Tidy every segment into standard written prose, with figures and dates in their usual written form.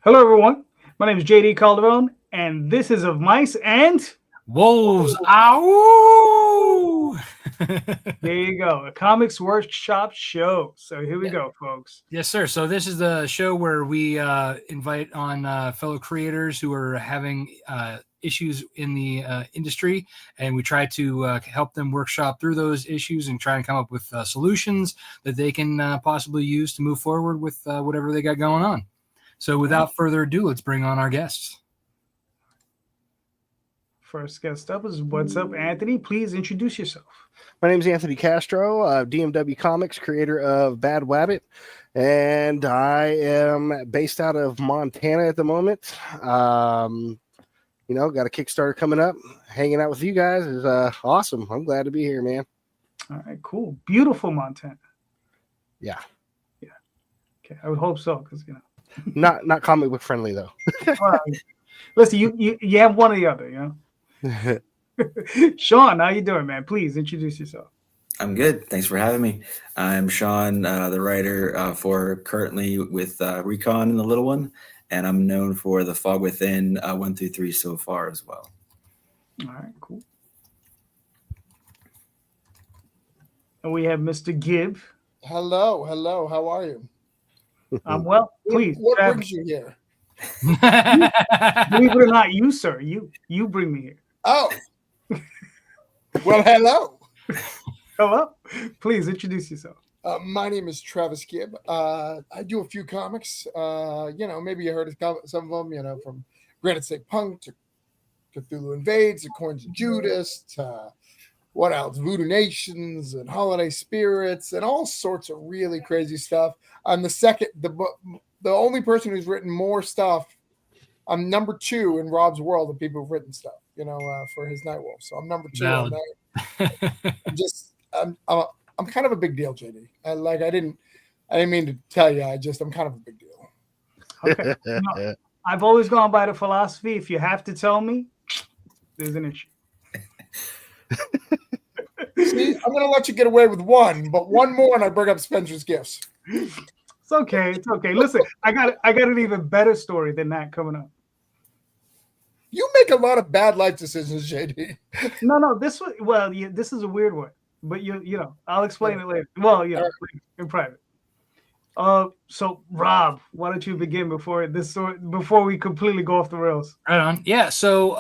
Hello, everyone. My name is JD Calderon, and this is Of Mice and Wolves. Ow! there you go, a comics workshop show. So here we Yeah. go, folks. Yes, sir. So this is the show where we invite on fellow creators who are having issues in the industry, and we try to help them workshop through those issues and try and come up with solutions that they can possibly use to move forward with whatever they got going on. So without further ado, let's bring on our guests. First guest up is what's up, Anthony. Please introduce yourself. My name is Anthony Castro, DMW Comics, creator of Bad Wabbit, and I am based out of Montana at the moment. Got a Kickstarter coming up. Hanging out with you guys is awesome. I'm glad to be here, man. All right, cool. Beautiful Montana. Yeah. Okay, I would hope so, because Not comic book friendly though. Listen, you have one or the other, Sean, how you doing, man? Please introduce yourself. I'm good. Thanks for having me. I'm Sean, the writer for currently with Recon and the Little One, and I'm known for the Fog Within 1 through 3 so far as well. All right, cool. And we have Mr. Gibb. Hello. How are you? I'm well. Please. What brings you here? Believe it or not, you, sir. You bring me here. Oh. Well, hello. Hello. Please introduce yourself. My name is Travis Gibb. I do a few comics. Maybe you heard of some of them, from Granite State Punk to Cthulhu Invades, to Coins of Judas, to what else? Voodoo Nations and Holiday Spirits and all sorts of really crazy stuff. I'm the only person who's written more stuff. I'm number 2 in Rob's world of people who've written stuff, for his Nightwolf. So I'm number 2 on that. I'm kind of a big deal, JD. I didn't mean to tell you. I'm kind of a big deal. Okay. No, I've always gone by the philosophy: if you have to tell me, there's an issue. See, I'm going to let you get away with one, but one more, and I bring up Spencer's Gifts. It's okay. Listen, I got an even better story than that coming up. You make a lot of bad life decisions, JD. No, this is a weird one, but I'll explain it later. Well, right. In private. So Rob, why don't you begin before we completely go off the rails? Right on. Yeah. So,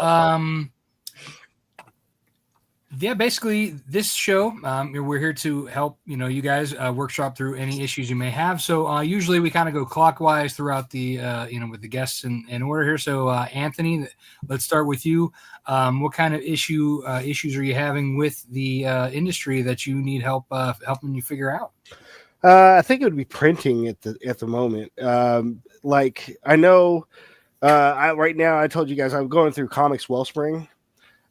basically this show, we're here to help, you guys workshop through any issues you may have. So usually we kind of go clockwise throughout the, with the guests in order here. So Anthony, let's start with you. What kind of issues are you having with the industry that you need help helping you figure out? I think it would be printing at the moment. I know right now I told you guys I'm going through Comics Wellspring.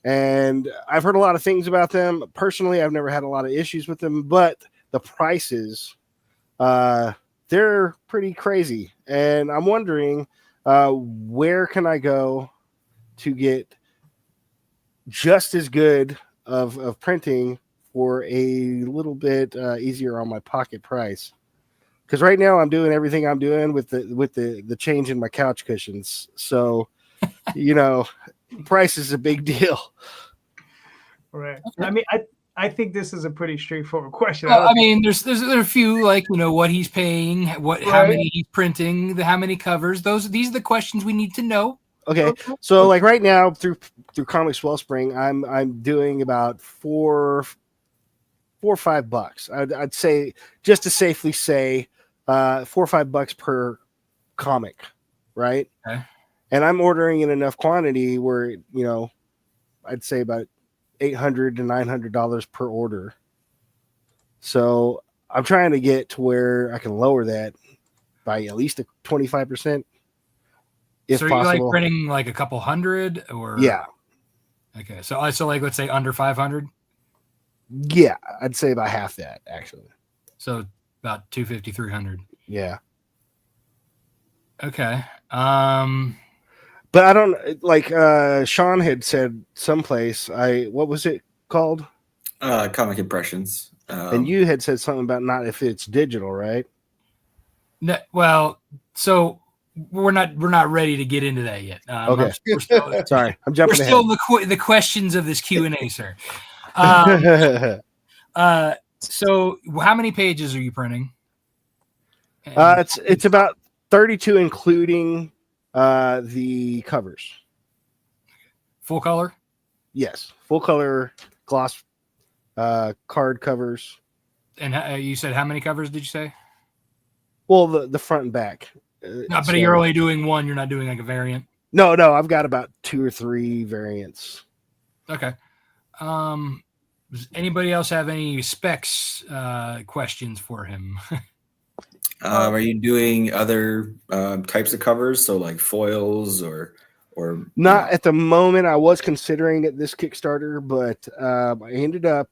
And I've heard a lot of things about them. Personally, I've never had a lot of issues with them, but the prices, they're pretty crazy. And I'm wondering, where can I go to get just as good of printing for a little bit easier on my pocket price? Because right now I'm doing everything I'm doing with the change in my couch cushions. So, price is a big deal. Right. I mean, I think this is a pretty straightforward question. Well, there's a few, what he's paying, how many he's printing, how many covers. These are the questions we need to know. Okay. So right now through Comics Wellspring, I'm doing about $4 or $5. I'd say, just to safely say, $4 or $5 per comic, right? Okay. And I'm ordering in enough quantity where, I'd say about $800 to $900 per order. So I'm trying to get to where I can lower that by at least 25%. If so are possible. You printing a couple hundred or? Yeah. Okay. So let's say under 500. Yeah. I'd say about half that actually. So about 250, 300. Yeah. Okay. But I don't Sean had said someplace. What was it called? Comic Impressions. And you had said something about not if it's digital, right? No, well, so we're not ready to get into that yet. Okay. We're still, Sorry, I'm we're jumping still ahead. in the questions of this Q&A, sir. So how many pages are you printing? And it's about 32, including the covers. full color. Yes, full color gloss card covers. And you said how many covers did you say? Well, the front and back. No, but you're only doing one. You're not doing like a variant. No, I've got about 2 or 3 variants. Okay. Does anybody else have any specs questions for him? Are you doing other types of covers, so like foils or not at the moment? I was considering it this Kickstarter, but I ended up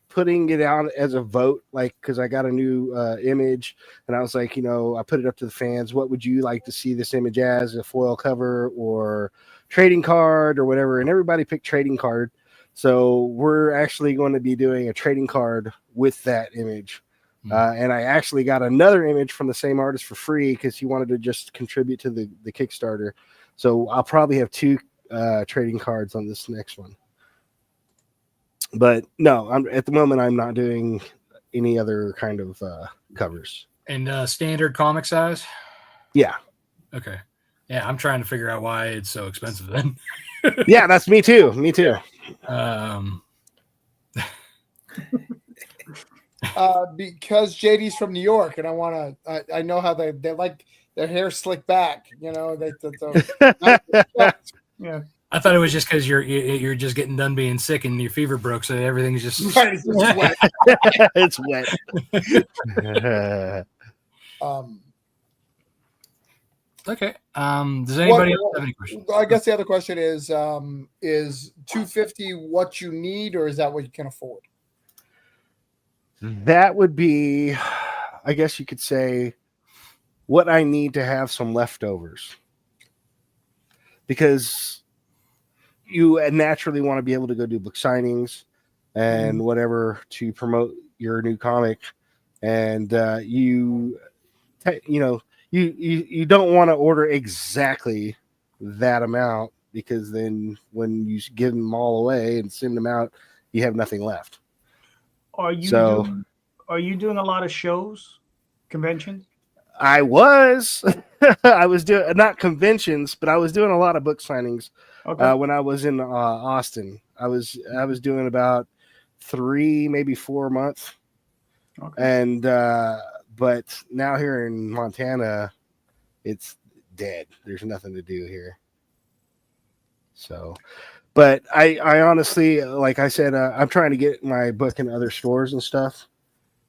putting it out as a vote, like, because I got a new image, and I was like, I put it up to the fans. What would you like to see this image as, a foil cover or trading card or whatever? And everybody picked trading card. So we're actually going to be doing a trading card with that image. And I actually got another image from the same artist for free because he wanted to just contribute to the Kickstarter. So I'll probably have 2 trading cards on this next one. But no, at the moment I'm not doing any other kind of covers. And standard comic size? Yeah. Okay. Yeah, I'm trying to figure out why it's so expensive then. Yeah, that's me too. Me too. Because JD's from New York, and I know how they like their hair slicked back. Yeah. I thought it was just because you're just getting done being sick and your fever broke, so everything's just Right, it's just wet. It's wet. Okay. Does anybody else have any questions? I guess the other question is $250 what you need, or is that what you can afford? That would be, I guess you could say, what I need to have some leftovers. Because you naturally want to be able to go do book signings and whatever to promote your new comic. And you don't want to order exactly that amount, because then when you give them all away and send them out, you have nothing left. Are you doing a lot of shows, conventions? I was doing, not conventions, but I was doing a lot of book signings. Okay. When I was in Austin. I was doing about 3, maybe 4 months. Okay. And but now here in Montana, it's dead. There's nothing to do here. So, but I honestly, like I said, I'm trying to get my book in other stores and stuff.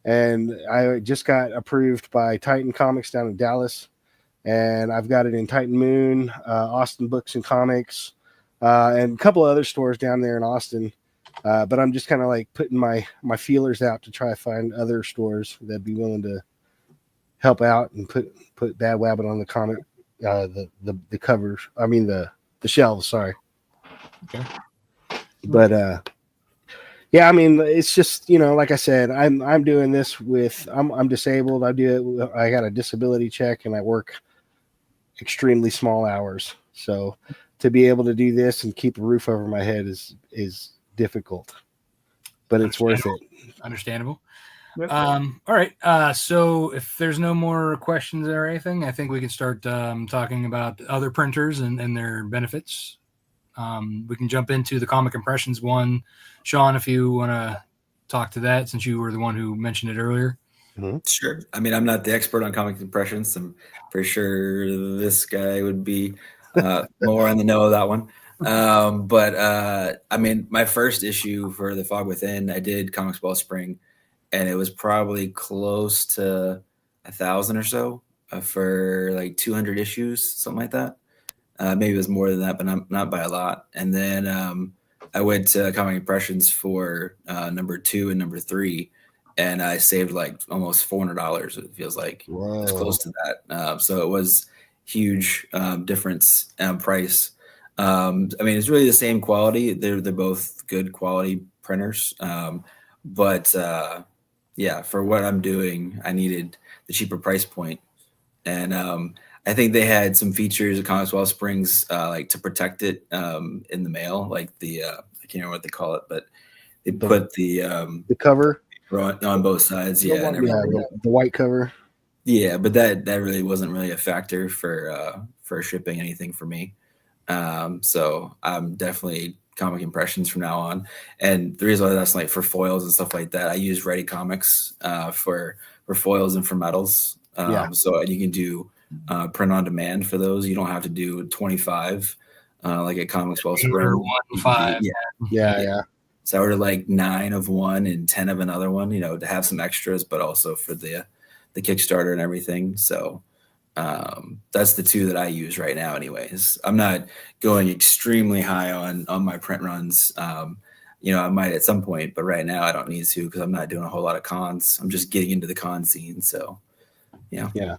And I just got approved by Titan Comics down in Dallas. And I've got it in Titan Moon, Austin Books and Comics, and a couple of other stores down there in Austin. But I'm just kind of like putting my feelers out to try to find other stores that'd be willing to help out and put Bad Wabbit on the comic, the covers. I mean the shelves. Sorry. Okay. But yeah, I mean, it's just, like I said, I'm doing this with I'm disabled. I got a disability check, and I work extremely small hours. So to be able to do this and keep a roof over my head is difficult, but it's worth it. Understandable. Yep. All right. So if there's no more questions or anything, I think we can start talking about other printers and their benefits. We can jump into the comic impressions one. Sean, if you want to talk to that, since you were the one who mentioned it earlier. Mm-hmm. Sure. I mean, I'm not the expert on comic impressions. I'm pretty sure this guy would be more on the know of that one. But I mean, my first issue for The Fog Within, I did Comics Wellspring, and it was probably close to 1,000 or so for like 200 issues, something like that. Maybe it was more than that, but not by a lot. And then I went to Comic Impressions for number 2 and number 3, and I saved like almost $400. It feels like it's close to that. So it was huge difference in price. I mean, it's really the same quality. They're both good quality printers, but yeah, for what I'm doing, I needed the cheaper price point. And I think they had some features of Comics Wellsprings like to protect it in the mail, like the I can't remember what they call it, but they put the cover on both sides, The yeah, one- and everything. the white cover. Yeah, but that really wasn't really a factor for shipping anything for me. So I'm definitely Comic Impressions from now on. And the reason why that's like for foils and stuff like that, I use Ready Comics for foils and for metals. So you can do print on demand for those. You don't have to do 25 like at Comics Wellspring. 1-5. Yeah. So I ordered like 9 of one and 10 of another one, to have some extras, but also for the Kickstarter and everything. So that's the 2 that I use right now anyways. I'm not going extremely high on my print runs. I might at some point, but right now I don't need to because I'm not doing a whole lot of cons. I'm just getting into the con scene. So yeah.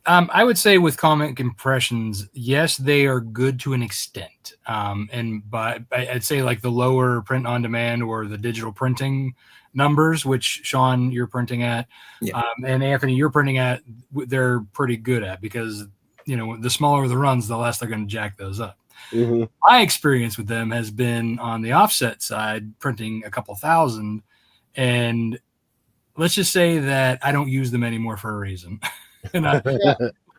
I would say with Comic Impressions, yes, they are good to an extent. But I'd say like the lower print on demand or the digital printing numbers, which Sean, you're printing at, and Anthony, you're printing at, they're pretty good at, because the smaller the runs, the less they're going to jack those up. Mm-hmm. My experience with them has been on the offset side, printing a couple thousand, and let's just say that I don't use them anymore for a reason.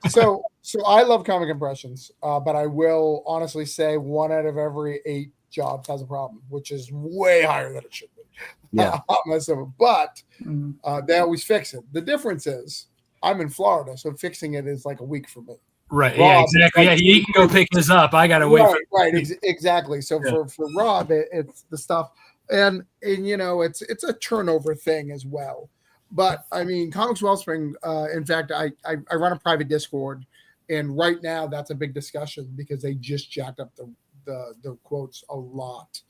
So I love Comic Impressions, but I will honestly say 1 out of every 8 jobs has a problem, which is way higher than it should be. Yeah. But they always fix it. The difference is I'm in Florida, so fixing it is like a week for me. Right. Rob, yeah, exactly. Yeah, he can go pick this up. I got to wait. Exactly. So for Rob, it's the stuff, and it's a turnover thing as well. But I mean, Comics Wellspring. In fact, I run a private Discord, and right now that's a big discussion because they just jacked up the quotes a lot.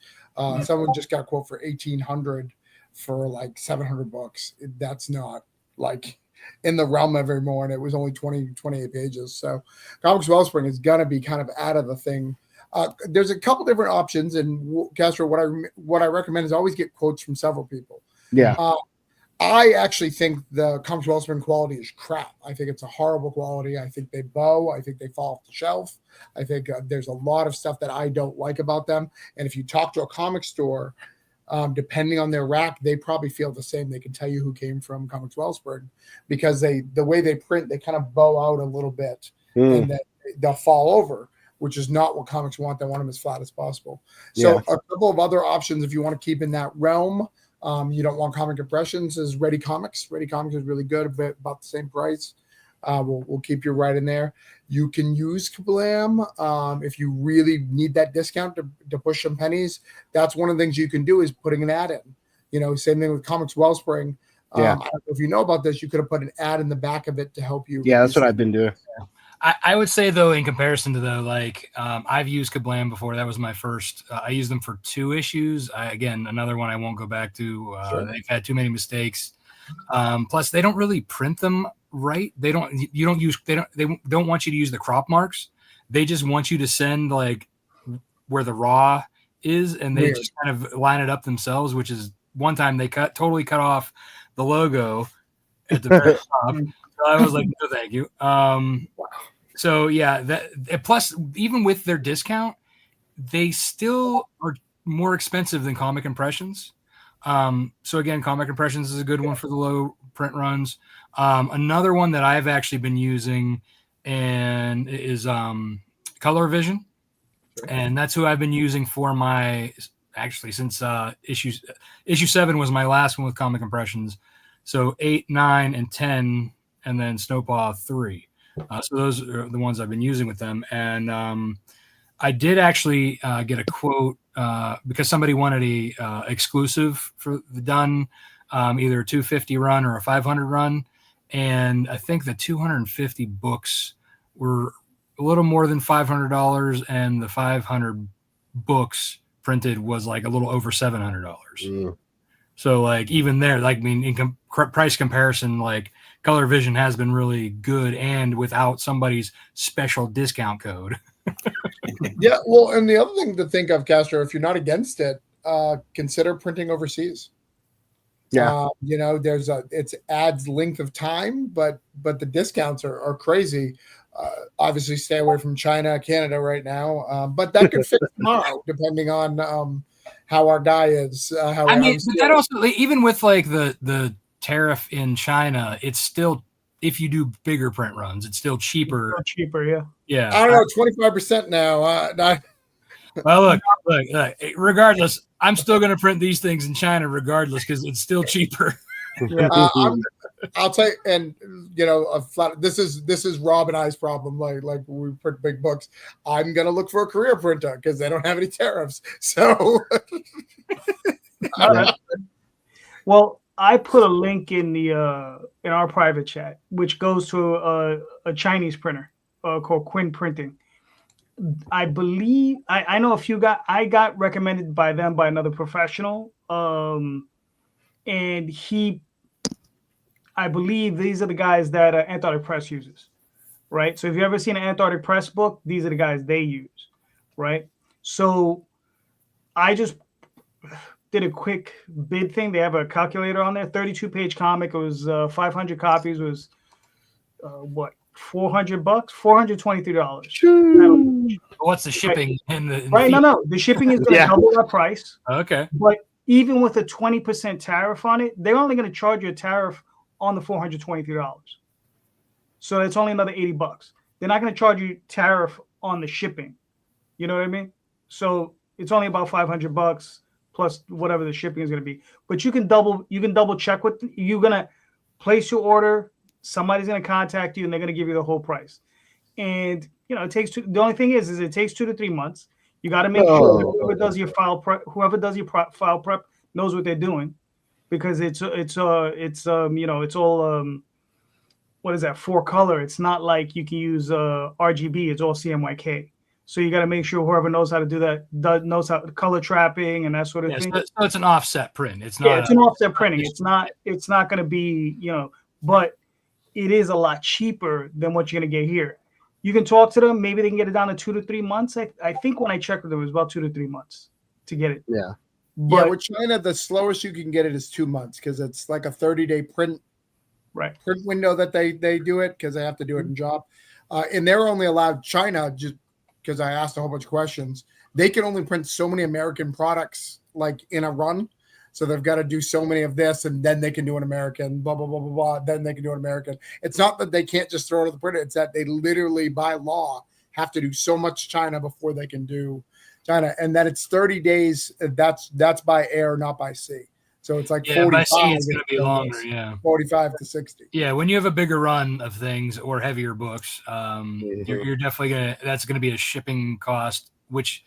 Someone just got a quote for $1,800 for like 700 books. That's not like in the realm of anymore, and it was only 28 pages. So Comics Wellspring is gonna be kind of out of the thing. There's a couple different options, and Castro, what I recommend is always get quotes from several people. Yeah. I actually think the Comics Wellspring quality is crap. I think it's a horrible quality. I think they bow. I think they fall off the shelf. I think there's a lot of stuff that I don't like about them. And if you talk to a comic store, depending on their rack, they probably feel the same. They can tell you who came from Comics Wellspring because the way they print, they kind of bow out a little bit and they'll fall over, which is not what comics want. They want them as flat as possible. So a couple of other options if you want to keep in that realm. You don't want Comic Impressions is Ready Comics. Ready Comics is really good, about the same price. We'll keep you right in there. You can use Kablam if you really need that discount to push some pennies. That's one of the things you can do is putting an ad in. Same thing with Comics Wellspring. I don't know if you know about this, you could have put an ad in the back of it to help you. Yeah, that's what I've been doing. I would say though, in comparison to I've used Kablam before. That was my first. I used them for 2 issues. Again, another one I won't go back to. They've had too many mistakes. Plus, they don't really print them right. They don't want you to use the crop marks. They just want you to send like where the raw is, and they just kind of line it up themselves. Which is one time they totally cut off the logo at the very top. So I was like, no, thank you. So plus even with their discount, they still are more expensive than Comic Impressions. So again, Comic Impressions is a good one for the low print runs. Another one that I've actually been using and is Color Vision, and that's who I've been using for my since issue 7 was my last one with Comic Impressions. So 8, 9, and 10, and then Snowpaw 3. So those are the ones I've been using with them. And I did actually get a quote because somebody wanted a exclusive for the done, either a 250 run or a 500 run. And I think the 250 books were a little more than $500, and the 500 books printed was like a little over $700. So like even there, like, I mean, in price comparison, like Color Vision has been really good, and without somebody's special discount code. Yeah, well, and the other thing to think of, Castro, if you're not against it, consider printing overseas. Yeah, it's adds length of time, but the discounts are crazy. Obviously, stay away from China, Canada right now, but that could fix tomorrow, depending on how our guy is. I mean, but that also, like, even with like the tariff in China, it's still, if you do bigger print runs, it's still cheaper. It's cheaper, yeah. Yeah. I don't know, 25% now. Well, look, regardless, I'm still going to print these things in China regardless because it's still cheaper. Yeah. I'll tell you, and this is Rob and I's problem. Like we print big books. I'm gonna look for a career printer because they don't have any tariffs. So, well, I put a link in our private chat, which goes to a Chinese printer called Quinn Printing. I believe I know a few guys. I got recommended by them by another professional, and I believe these are the guys that Antarctic Press uses, right? So if you've ever seen an Antarctic Press book, these are the guys they use, right? So I just did a quick bid thing. They have a calculator on there, 32-page comic. It was 500 copies. It was what, $400, $423. What's the shipping in the right? No, the shipping is going to double that price. Okay, but even with a 20% tariff on it, they're only going to charge you a tariff on the $423. So it's only another $80. They're not going to charge you tariff on the shipping. You know what I mean? So it's only about $500 plus whatever the shipping is going to be. But you can double check with, you're going to place your order, somebody's going to contact you, and they're going to give you the whole price. And it takes the only thing is it takes 2 to 3 months. You got to make sure that whoever does your file prep knows what they're doing, because it's all what is that, 4-color. It's not like you can use RGB. It's all CMYK. So you got to make sure whoever knows how to do that knows how color trapping and that sort of thing. So it's an offset print. It's not. It's an offset printing. It's not going to be but it is a lot cheaper than what you're going to get here. You can talk to them. Maybe they can get it down to 2 to 3 months. I think when I checked with them, it was about 2 to 3 months to get it. Yeah. But with China, the slowest you can get it is 2 months because it's like a 30-day print window that they do it because they have to do it in job. And they're only allowed, China, just because I asked a whole bunch of questions, they can only print so many American products like in a run. So they've got to do so many of this, and then they can do an American, blah, blah, blah, blah, blah. Then they can do an American. It's not that they can't just throw it at the printer. It's that they literally, by law, have to do so much China before they can do China. And that it's 30 days. That's by air, not by sea. So it's like 45. By sea, it's going to be longer, 45 to 60. Yeah, when you have a bigger run of things or heavier books, you're definitely that's going to be a shipping cost, which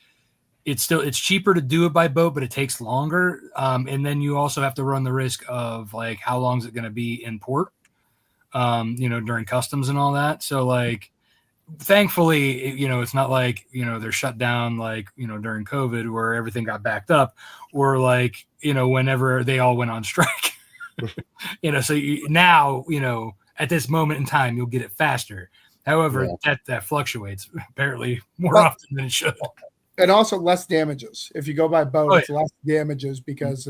it's cheaper to do it by boat, but it takes longer. And then you also have to run the risk of like, how long is it going to be in port, during customs and all that. So like, thankfully, it's not like, they're shut down like, during COVID where everything got backed up, or like, whenever they all went on strike, so now, at this moment in time, you'll get it faster. However, that fluctuates apparently more often than it should. And also less damages. If you go by boat, it's less damages because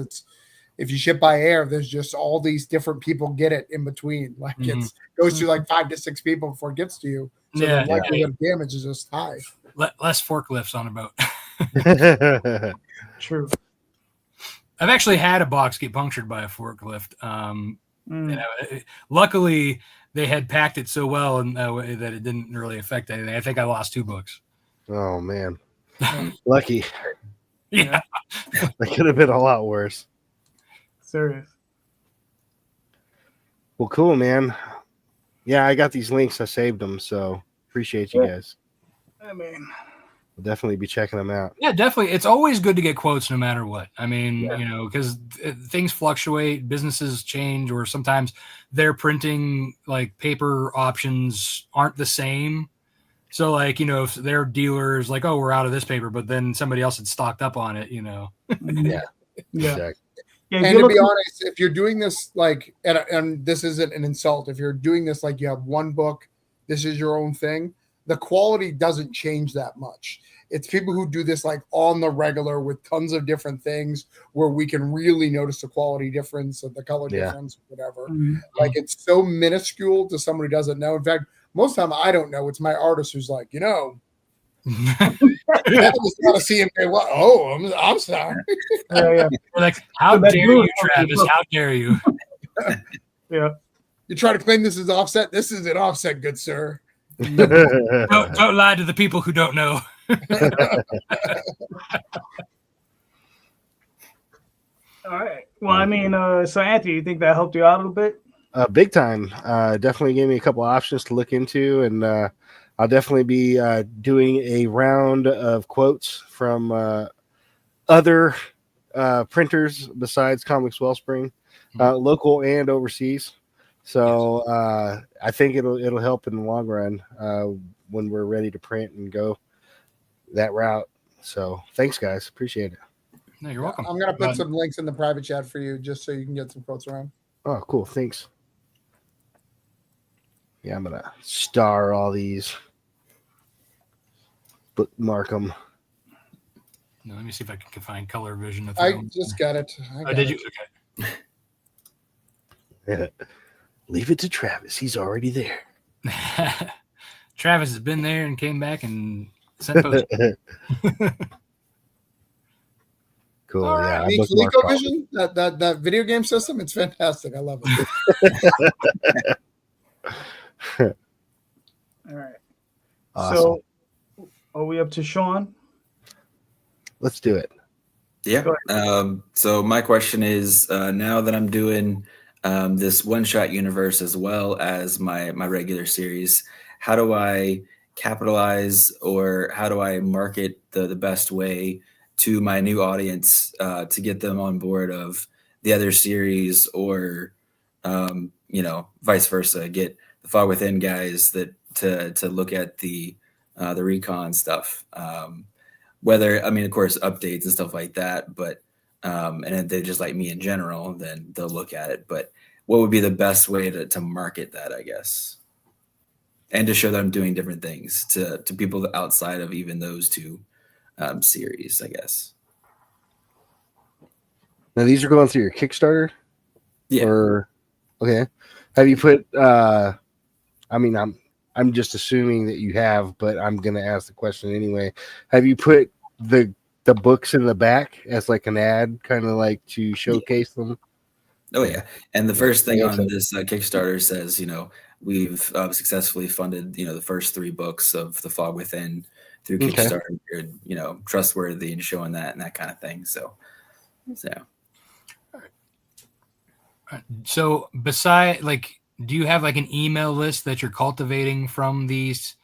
if you ship by air, there's just all these different people get it in between. Like it goes through like 5 to 6 people before it gets to you. So the likelihood of damage is just high. Less forklifts on a boat. True. I've actually had a box get punctured by a forklift. Luckily, they had packed it so well in that way that it didn't really affect anything. I think I lost 2 books. Oh, man. Lucky. Yeah. That could have been a lot worse. Serious. Well, cool, man. Yeah, I got these links. I saved them, so appreciate you guys. I mean, I'll definitely be checking them out. Yeah, definitely. It's always good to get quotes no matter what. I mean, because things fluctuate, businesses change, or sometimes their printing, like paper options aren't the same. So, like, if their dealers like, oh, we're out of this paper, but then somebody else had stocked up on it, Yeah. Exactly. And to be honest, if you're doing this, like, and this isn't an insult, if you're doing this like you have one book, this is your own thing, the quality doesn't change that much. It's people who do this like on the regular with tons of different things where we can really notice the quality difference or the color difference, whatever. Like, it's so minuscule to someone who doesn't know. In fact, most of the time I don't know. It's my artist who's like, I just want to see him say, "What? Oh, I'm sorry." Yeah. Like, how So that dare dude- you, Travis? How dare you? Yeah. You try to claim this is offset. This isn't offset, good sir. Don't lie to the people who don't know. All right. Well, I mean, so Anthony, you think that helped you out a little bit? Big time. Definitely gave me a couple options to look into, and I'll definitely be doing a round of quotes from other printers besides Comics Wellspring, local and overseas. So I think it'll help in the long run when we're ready to print and go that route. So thanks, guys. Appreciate it. No, you're welcome. I'm gonna put some links in the private chat for you, just so you can get some quotes around. Oh, cool. Thanks. Yeah, I'm gonna star all these. Bookmark them. No, let me see if I can find color vision. I just got it. Did you? Okay. Leave it to Travis. He's already there. Travis has been there and came back and sent post. Cool. All Yeah. right. ColecoVision, that video game system, it's fantastic. I love it. All right. Awesome. So, are we up to Sean? Let's do it. Yeah. So my question is, now that I'm doing this one-shot universe as well as my regular series, how do I capitalize, or how do I market the best way to my new audience to get them on board of the other series, or vice versa, get the Fog Within guys that to look at the recon stuff, whether, I mean, of course, updates and stuff like that, but and if they just like me in general, then they'll look at it. But what would be the best way to market that, I guess, and to show that I'm doing different things to people outside of even those two series, I guess. Now these are going through your Kickstarter? Yeah. Or okay. Have you put I mean, I'm just assuming that you have, but I'm gonna ask the question anyway. Have you put the books in the back as like an ad, kind of like to showcase them? Oh yeah. And the first thing on this Kickstarter says, we've successfully funded, the first 3 books of The Fog Within through Kickstarter. You're, trustworthy and showing that and that kind of thing. So beside, like, do you have like an email list that you're cultivating from these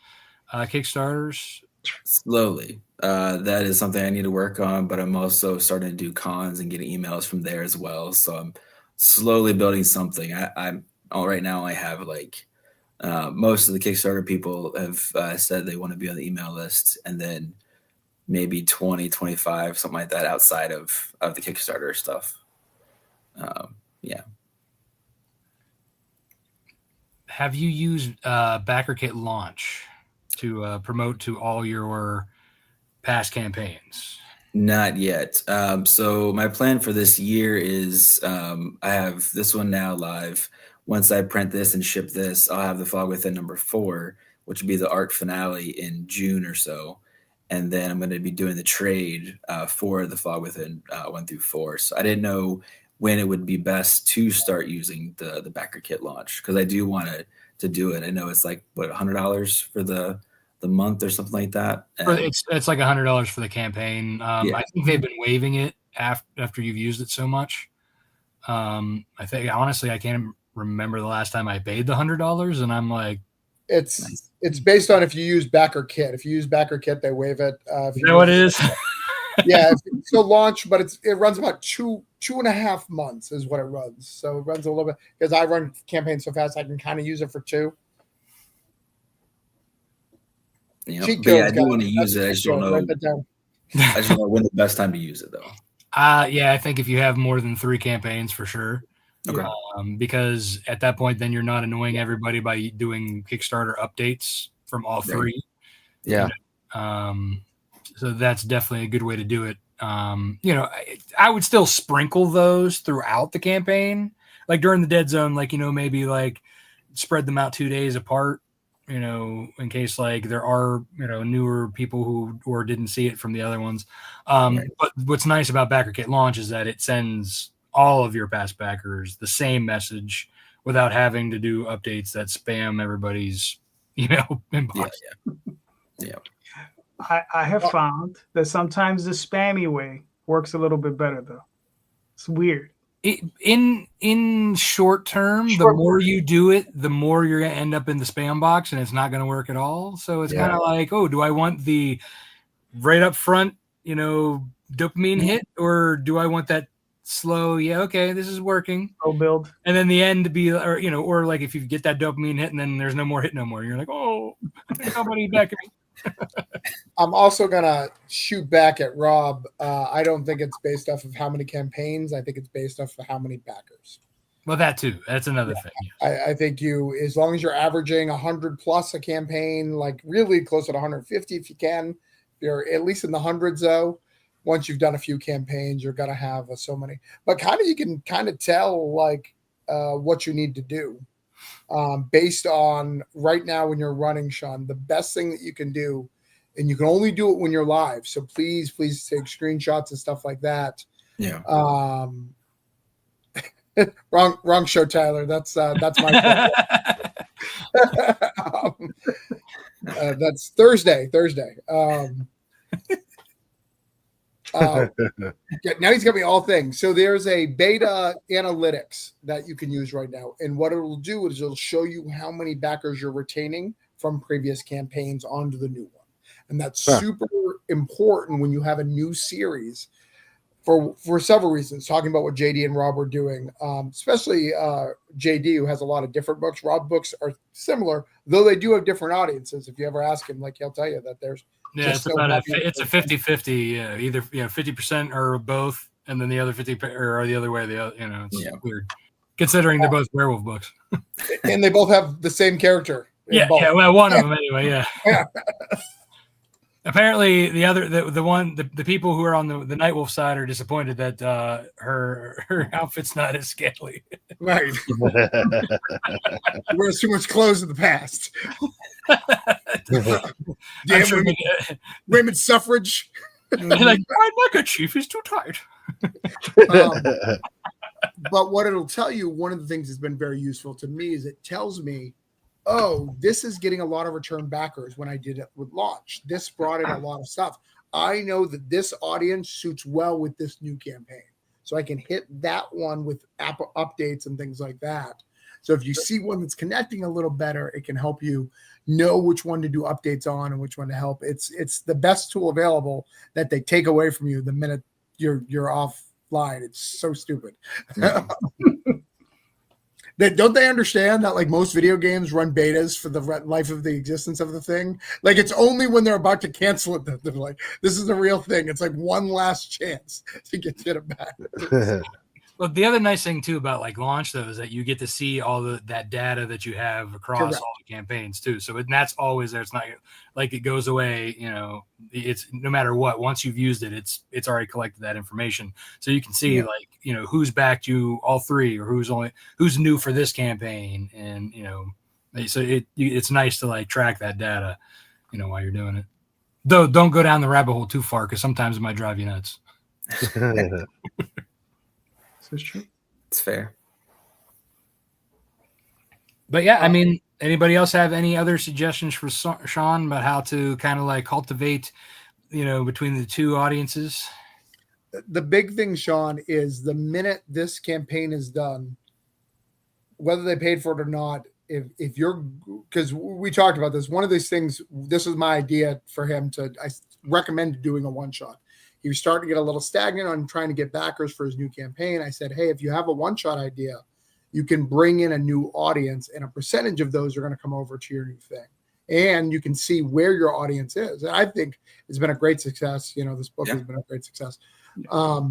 Kickstarters? Slowly. That is something I need to work on, but I'm also starting to do cons and getting emails from there as well. So I'm slowly building something. I'm right now I have like most of the Kickstarter people have said they want to be on the email list, and then maybe 20, 25, something like that outside of the Kickstarter stuff. Yeah. Have you used BackerKit Launch to promote to all your past campaigns? Not yet. So my plan for this year is I have this one now live. Once I print this and ship this, I'll have the Fog Within number 4, which will be the arc finale in June or so. And then I'm going to be doing the trade for the Fog Within 1 through 4. So I didn't know when it would be best to start using the BackerKit Launch, because I do want to do it. I know it's like, what, $100 for the month or something like that. And it's like $100 for the campaign. Yeah. I think they've been waiving it after you've used it so much. I think, honestly, I can't remember the last time I paid the $100, and I'm like, It's based on if you use BackerKit. If you use BackerKit, they waive it. Is that what it is? Yeah, it's still launch, but it runs about 2.5 months is what it runs. So it runs a little bit, because I run campaigns so fast I can kind of use it for 2. but yeah, I do want to use it. I just don't know. Write that down. I just don't know when the best time to use it, though. Yeah, I think if you have more than 3 campaigns, for sure. Okay. Because at that point, then you're not annoying everybody by doing Kickstarter updates from all 3. Yeah. So that's definitely a good way to do it. I would still sprinkle those throughout the campaign, like during the dead zone, like, maybe like spread them out 2 days apart, in case like there are, newer people who or didn't see it from the other ones. Right. But what's nice about Backer Kit Launch is that it sends all of your past backers the same message without having to do updates that spam everybody's, inbox. Yeah. I have found that sometimes the spammy way works a little bit better though. It's weird. In short term, the more you do it, the more you're going to end up in the spam box, and it's not going to work at all. So it's kind of like, oh, do I want the right up front, dopamine hit, or do I want that slow? Yeah, okay, this is working. Slow build, and then the end to be, or like if you get that dopamine hit and then there's no more hit no more, you're like, oh, somebody back at me. I'm also gonna shoot back at Rob. I don't think it's based off of how many campaigns. I think it's based off of how many backers. Well, that too. That's another thing. I think as long as you're averaging 100 plus a campaign, like really close to 150 if you can, you're at least in the hundreds though. Once you've done a few campaigns, you're gonna have so many. But you can tell like what you need to do. Based on right now when you're running, Sean, the best thing that you can do, and you can only do it when you're live. So please take screenshots and stuff like that. Yeah. Wrong show, Tyler. That's my that's Thursday. Now he's got me all things. So there's a beta analytics that you can use right now. And what it'll do is it'll show you how many backers you're retaining from previous campaigns onto the new one. And that's super important when you have a new series for several reasons. Talking about what JD and Rob were doing, especially JD, who has a lot of different books. Rob books are similar, though they do have different audiences. If you ever ask him, like he'll tell you that there's it's about it's a 50-50, either 50% or both, and then the other 50 or the other way. It's weird considering they're both werewolf books, and they both have the same character. Well, one of them anyway. Yeah. Apparently, the people who are on the Nightwolf side are disappointed that her outfit's not as scantily. Right. Wears too much clothes in the past. Damn, sure women's suffrage. Like, my neckerchief is too tight. But what it'll tell you, one of the things that's been very useful to me is it tells me, oh, this is getting a lot of return backers when I did it with launch. This brought in a lot of stuff. I know that this audience suits well with this new campaign. So I can hit that one with app updates and things like that. So if you see one that's connecting a little better, it can help you know which one to do updates on and which one to help. It's the best tool available that they take away from you the minute you're offline. It's so stupid. Don't they understand that like most video games run betas for the life of the existence of the thing? Like it's only when they're about to cancel it that they're like, this is the real thing. It's like one last chance to get it back. Well, the other nice thing too about like launch though is that you get to see all that data that you have across all the campaigns too. So that's always there. It's not like it goes away. It's no matter what. Once you've used it, it's already collected that information. So you can see like who's backed you all three or who's new for this campaign, and so it's nice to like track that data, while you're doing it. Though don't go down the rabbit hole too far because sometimes it might drive you nuts. It's true. It's fair. But yeah, I mean, anybody else have any other suggestions for Sean about how to kind of like cultivate, between the two audiences? The big thing, Sean, is the minute this campaign is done, whether they paid for it or not, if you're, because we talked about this, one of these things, this was my idea for him I recommend doing a one shot. He was starting to get a little stagnant on trying to get backers for his new campaign. I said, hey, if you have a one-shot idea, you can bring in a new audience, and a percentage of those are going to come over to your new thing. And you can see where your audience is. And I think it's been a great success. This book has been a great success. But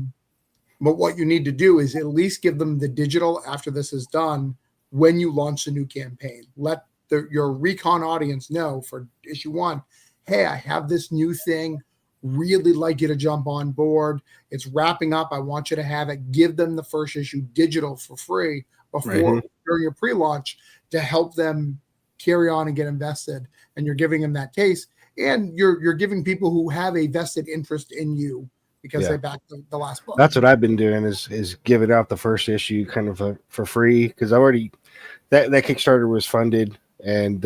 what you need to do is at least give them the digital after this is done when you launch a new campaign. Let your recon audience know for issue 1, hey, I have this new thing. Really like you to jump on board. It's wrapping up. I want you to have it. Give them the first issue digital for free during your pre-launch to help them carry on and get invested, and you're giving them that taste, and you're giving people who have a vested interest in you because they backed the last book. That's what I've been doing is giving out the first issue kind of for free, because I already that Kickstarter was funded, and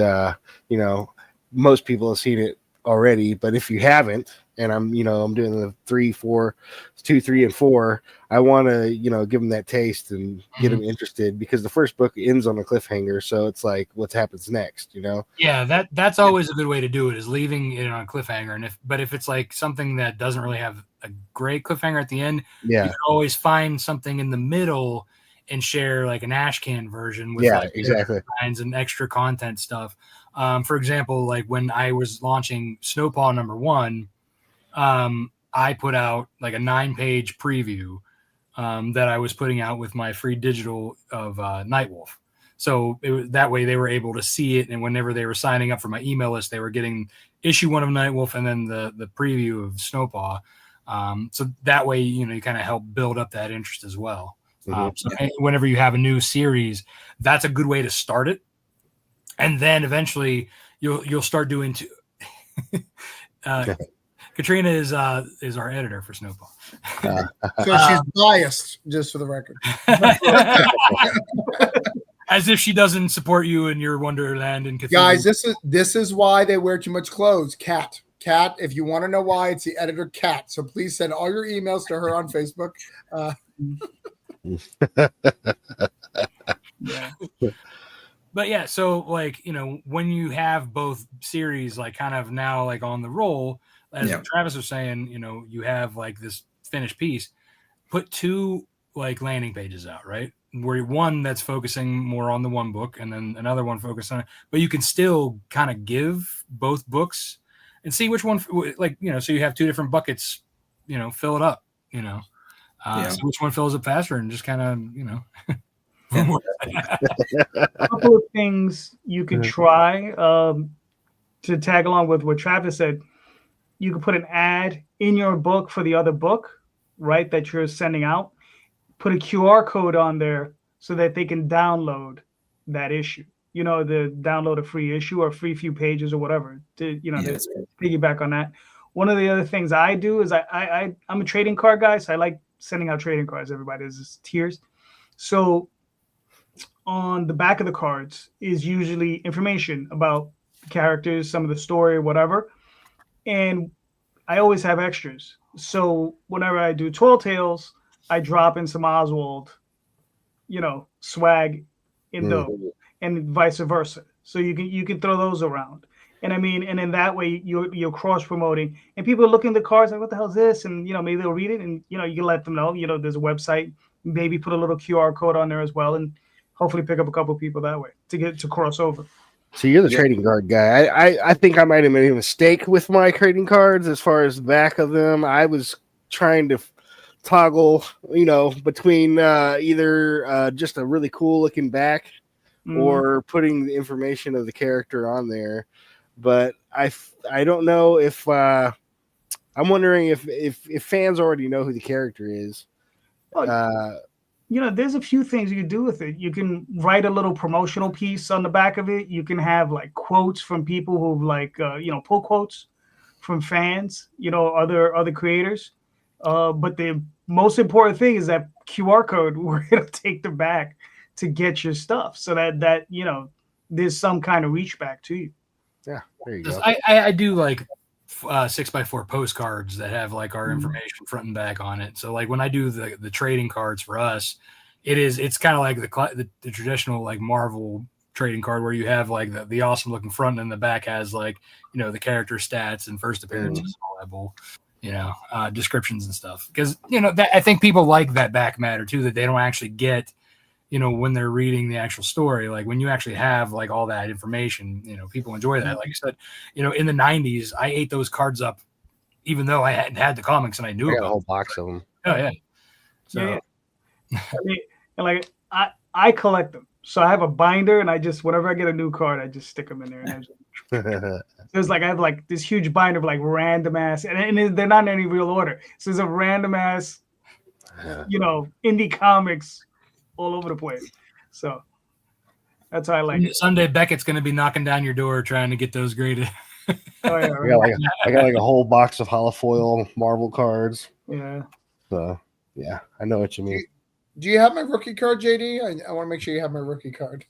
most people have seen it already. But if you haven't, and I'm doing the 3, 4, 2, 3, and 4, I want to give them that taste and get them interested, because the first book ends on a cliffhanger, so it's like what happens next, Yeah, that's always a good way to do it, is leaving it on a cliffhanger. And if it's like something that doesn't really have a great cliffhanger at the end, you can always find something in the middle and share like an ashcan version with exactly lines and extra content stuff. For example, like when I was launching Snowpaw #1, I put out like a 9-page preview that I was putting out with my free digital of Nightwolf. So that way they were able to see it, and whenever they were signing up for my email list, they were getting issue 1 of Nightwolf and then the preview of Snowpaw. So that way, you kind of help build up that interest as well. So whenever you have a new series, that's a good way to start it, and then eventually you'll start doing two. Katrina is our editor for Snowpaw. So she's biased, just for the record. As if she doesn't support you in your Wonderland and Cthulhu. Guys, this is why they wear too much clothes. Cat, if you want to know why, it's the editor Cat. So please send all your emails to her on Facebook. Yeah. But yeah, so like, when you have both series like kind of now like on the roll, as Travis was saying, you have like this finished piece, put 2 like landing pages out, right? Where one that's focusing more on the one book and then another one focused on it, but you can still kind of give both books and see which one, like, so you have 2 different buckets, fill it up, so which one fills up faster, and just kind of, A couple of things you could try to tag along with what Travis said. You could put an ad in your book for the other book, right, that you're sending out. Put a QR code on there so that they can download that issue. The download a free issue or free few pages or whatever. To piggyback on that. One of the other things I do is I'm a trading card guy, so I like sending out trading cards. Everybody has tiers. So on the back of the cards is usually information about the characters, some of the story, whatever. And I always have extras. So whenever I do Tall Tales, I drop in some Oswald, swag in those, and vice versa. So you can throw those around. And I mean, and in that way you're cross promoting, and people are looking at the cards like, what the hell is this? And maybe they'll read it, and you can let them know, there's a website, maybe put a little QR code on there as well, and hopefully pick up a couple people that way to get to cross over. So you're the trading card guy. I think I might have made a mistake with my trading cards as far as the back of them. I was trying to toggle, between either just a really cool looking back or putting the information of the character on there. But I don't know if I'm wondering if fans already know who the character is. There's a few things you can do with it. You can write a little promotional piece on the back of it. You can have like quotes from people who've like, pull quotes from fans, other creators. But the most important thing is that QR code where it'll take them back to get your stuff, so that there's some kind of reach back to you. Yeah, there you go. I do like 6x4 postcards that have like our information front and back on it. So like when I do the trading cards for us, it's kind of like the traditional like Marvel trading card where you have like the awesome looking front, and the back has like the character stats and first appearances and all that bull, descriptions and stuff, because that I think people like that back matter too, that they don't actually get when they're reading the actual story. Like when you actually have like all that information, people enjoy that. Like I said, in the 90s, I ate those cards up, even though I hadn't had the comics and I knew about a whole box of them. Oh yeah. So I collect them. So I have a binder, and whenever I get a new card, I just stick them in there. And there's like, I have like this huge binder of like random ass, and they're not in any real order. So there's a random ass, indie comics all over the place. So That's how I like it. Someday Beckett's going to be knocking down your door trying to get those graded. Oh, yeah, I got like a whole box of holofoil marble cards. yeah. So yeah, I know what you mean. Do you have my rookie card, JD? I want to make sure you have my rookie card.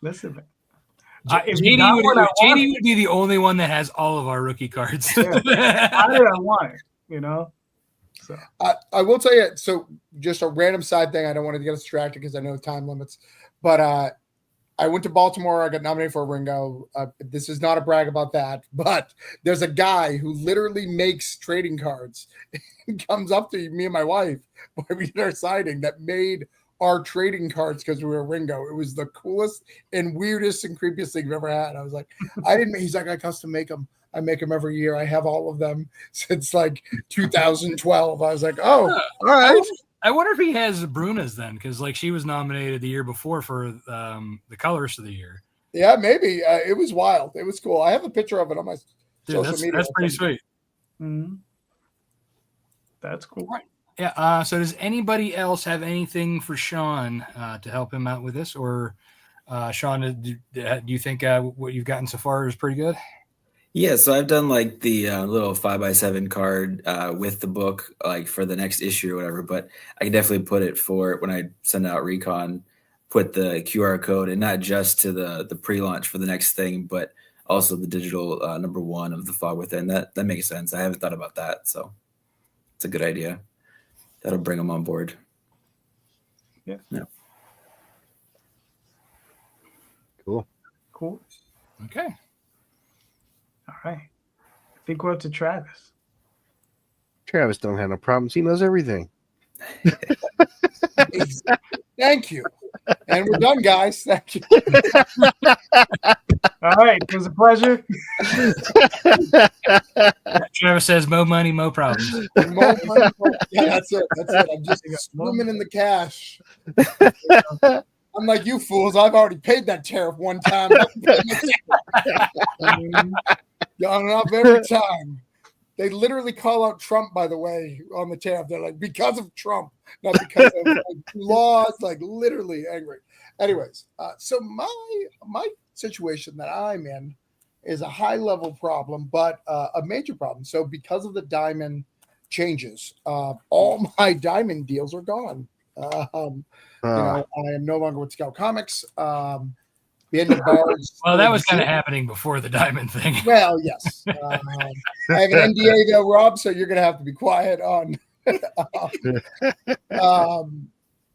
Listen, man. JD would be the only one that has all of our rookie cards. Yeah. How did I want it? You know. So I will tell you. So just a random side thing. I don't want to get distracted because I know time limits. But I went to Baltimore. I got nominated for a Ringo. This is not a brag about that, but there's a guy who literally makes trading cards and comes up to me and my wife when we did our signing that made our trading cards because we were Ringo. It was the coolest and weirdest and creepiest thing I've ever had. I was like, he's like, I custom make them. I make them every year. I have all of them since like 2012. I was like, oh, all right. I wonder if he has Bruna's then, because like she was nominated the year before for the colors of the year. Yeah, maybe. It was wild. It was cool. I have a picture of it on my social media. That's pretty sweet. Mm-hmm. That's cool. Right. Yeah. So does anybody else have anything for Sean to help him out with this? Or Sean, do you think what you've gotten so far is pretty good? Yeah, so I've done like the little 5x7 card with the book, like for the next issue or whatever. But I can definitely put it for when I send out recon, put the QR code, and not just to the pre-launch for the next thing, but also the digital number 1 of the Fog Within. That makes sense. I haven't thought about that, so it's a good idea. That'll bring them on board. Yeah. Cool. Okay. All right. I think we're up to Travis. Travis don't have no problems. He knows everything. Thank you. And we're done, guys. Thank you. All right. It was a pleasure. Travis says, "Mo money, mo problems." Yeah, that's it. I'm just swimming in the cash. I'm like, you fools. I've already paid that tariff one time. Gone up every time. They literally call out Trump, by the way, on the tariff. They're like, because of Trump, not because of like, laws, like literally angry. Anyways, so my situation that I'm in is a high-level problem, but a major problem. So because of the diamond changes, all my diamond deals are gone. I am no longer with Scout Comics. The end of bars. Well, that was kind of happening before the diamond thing. Well, yes. I have an NDA though, Rob, so you're going to have to be quiet on.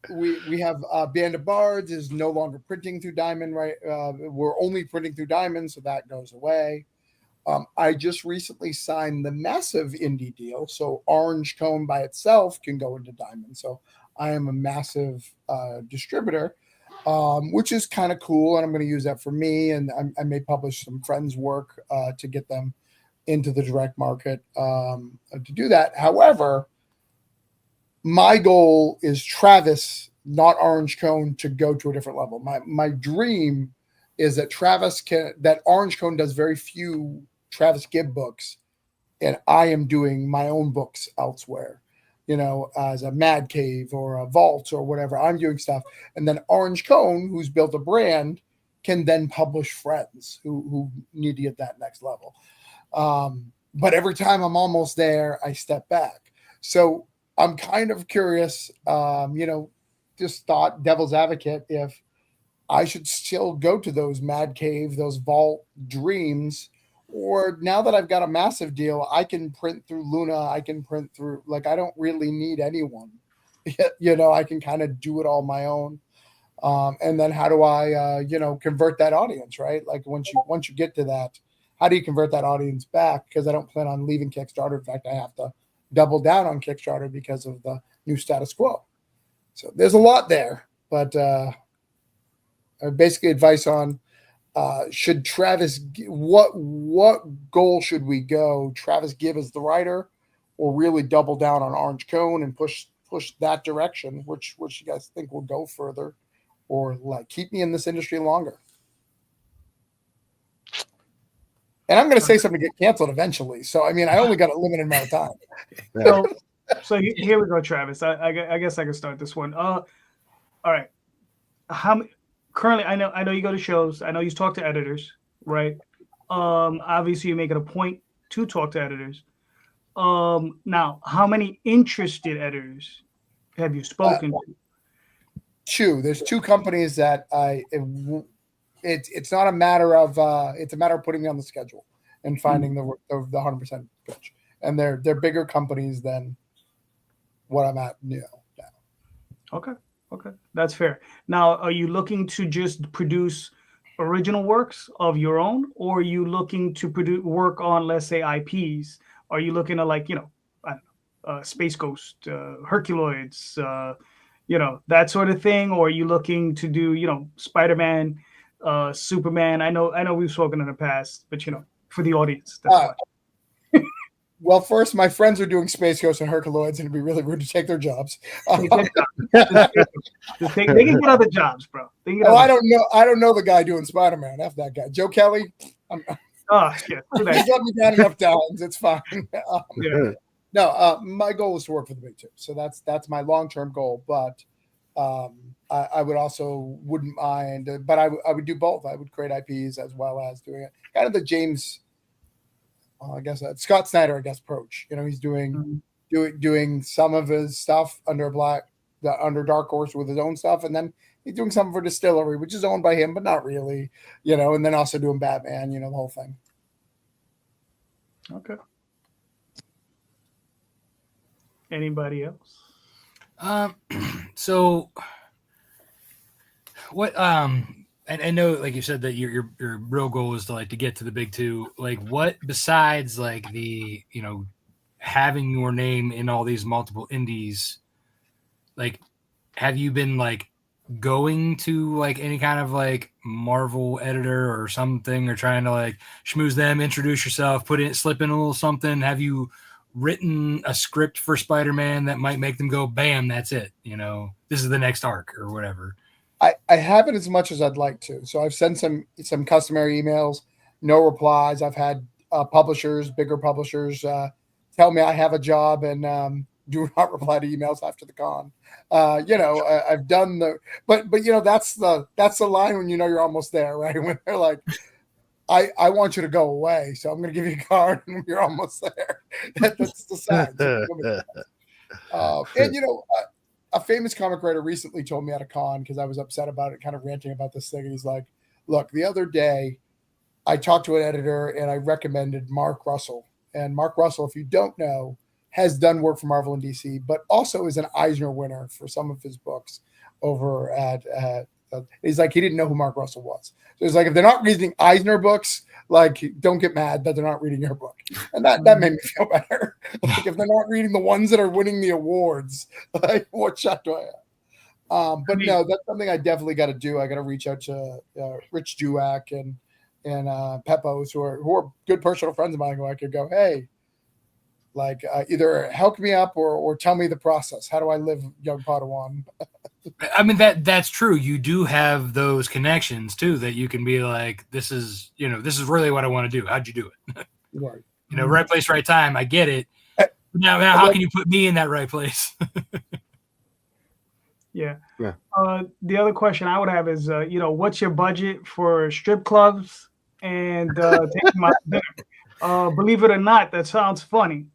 We have Band of Bards is no longer printing through Diamond, right? We're only printing through Diamond, so that goes away. I just recently signed the massive indie deal, so Orange Cone by itself can go into Diamond. So I am a massive distributor, which is kind of cool, and I'm going to use that for me, and I may publish some friends' work to get them into the direct market to do that. However, my goal is Travis, not Orange Cone, to go to a different level. My dream is that that Orange Cone does very few Travis Gibb books, and I am doing my own books elsewhere, as a Mad Cave or a Vault or whatever. I'm doing stuff. And then Orange Cone, who's built a brand, can then publish friends who need to get that next level. But every time I'm almost there, I step back. So I'm kind of curious, just thought, devil's advocate, if I should still go to those Mad Cave, those Vault dreams, or now that I've got a massive deal, I can print through Luna. I can print through, I don't really need anyone. I can kind of do it all my own. And then how do I, convert that audience, right? Like once you get to that, how do you convert that audience back? Because I don't plan on leaving Kickstarter. In fact, I have to double down on Kickstarter because of the new status quo. So there's a lot there, but basically advice on should Travis, what goal should we go? Travis Gibb as the writer, or really double down on Orange Cone and push that direction? Which you guys think will go further, or keep me in this industry longer? And I'm going to say something to get canceled eventually. So, I only got a limited amount of time. So here we go, Travis. I guess I can start this one. All right. currently, I know you go to shows. I know you talk to editors, right? Obviously, you make it a point to talk to editors. Now, how many interested editors have you spoken to? There's two companies that it's not a matter of it's a matter of putting me on the schedule and finding the 100% pitch, and they're bigger companies than what I'm at now. Okay, that's fair. Now, are you looking to just produce original works of your own, or are you looking to produce work on, let's say, IPs? Are you looking to, like, I don't know, Space Ghost, Herculoids, that sort of thing, or are you looking to do, Spider-Man, Superman? I know we've spoken in the past, but for the audience, that's why. Well, first, my friends are doing Space Ghost and Herculoids, and it'd be really rude to take their jobs. They can get other jobs, bro. I don't know the guy doing Spider-Man. F that guy, Joe Kelly. Oh shit! He's let me down enough times. It's fine. Yeah. No, my goal is to work for the big two, so that's my long-term goal. But I would also wouldn't mind, but I would do both. I would create IPs as well as doing it. Kind of the James. I guess Scott Snyder, approach. He's doing some of his stuff under Dark Horse with his own stuff, and then he's doing something for Distillery, which is owned by him, but not really. And then also doing Batman. The whole thing. Okay. Anybody else? So what? I know, like you said, that your real goal is to get to the big two. Like, what besides the having your name in all these multiple indies? Like, have you been going to any kind of Marvel editor or something, or trying to schmooze them, introduce yourself, slip in a little something? Have you written a script for Spider-Man that might make them go, bam, that's it? This is the next arc or whatever. I haven't as much as I'd like to. So I've sent some customary emails, no replies. I've had bigger publishers, tell me I have a job and do not reply to emails after the con. I've done but that's the line when you're almost there, right? When they're like, I want you to go away, so I'm going to give you a card and you're almost there. That's the sign. And a famous comic writer recently told me at a con, because I was upset about it, kind of ranting about this thing. And he's like, look, the other day I talked to an editor and I recommended Mark Russell. And Mark Russell, if you don't know, has done work for Marvel and DC, but also is an Eisner winner for some of his books over at he's like, he didn't know who Mark Russell was. So he's like, if they're not reading Eisner books, don't get mad that they're not reading your book. And that made me feel better. If they're not reading the ones that are winning the awards, what shot do I have? But no, that's something I definitely got to do. I got to reach out to Rich Duack and Peppos, who are good personal friends of mine, who I could go, hey, either help me up or tell me the process. How do I live young Padawan? I mean, that's true. You do have those connections too, that you can be like, this is really what I want to do. How'd you do it? Right. Right place, right time. I get it. Now how can you put me in that right place? Yeah. The other question I would have is, what's your budget for strip clubs and taking my dinner? Believe it or not, that sounds funny,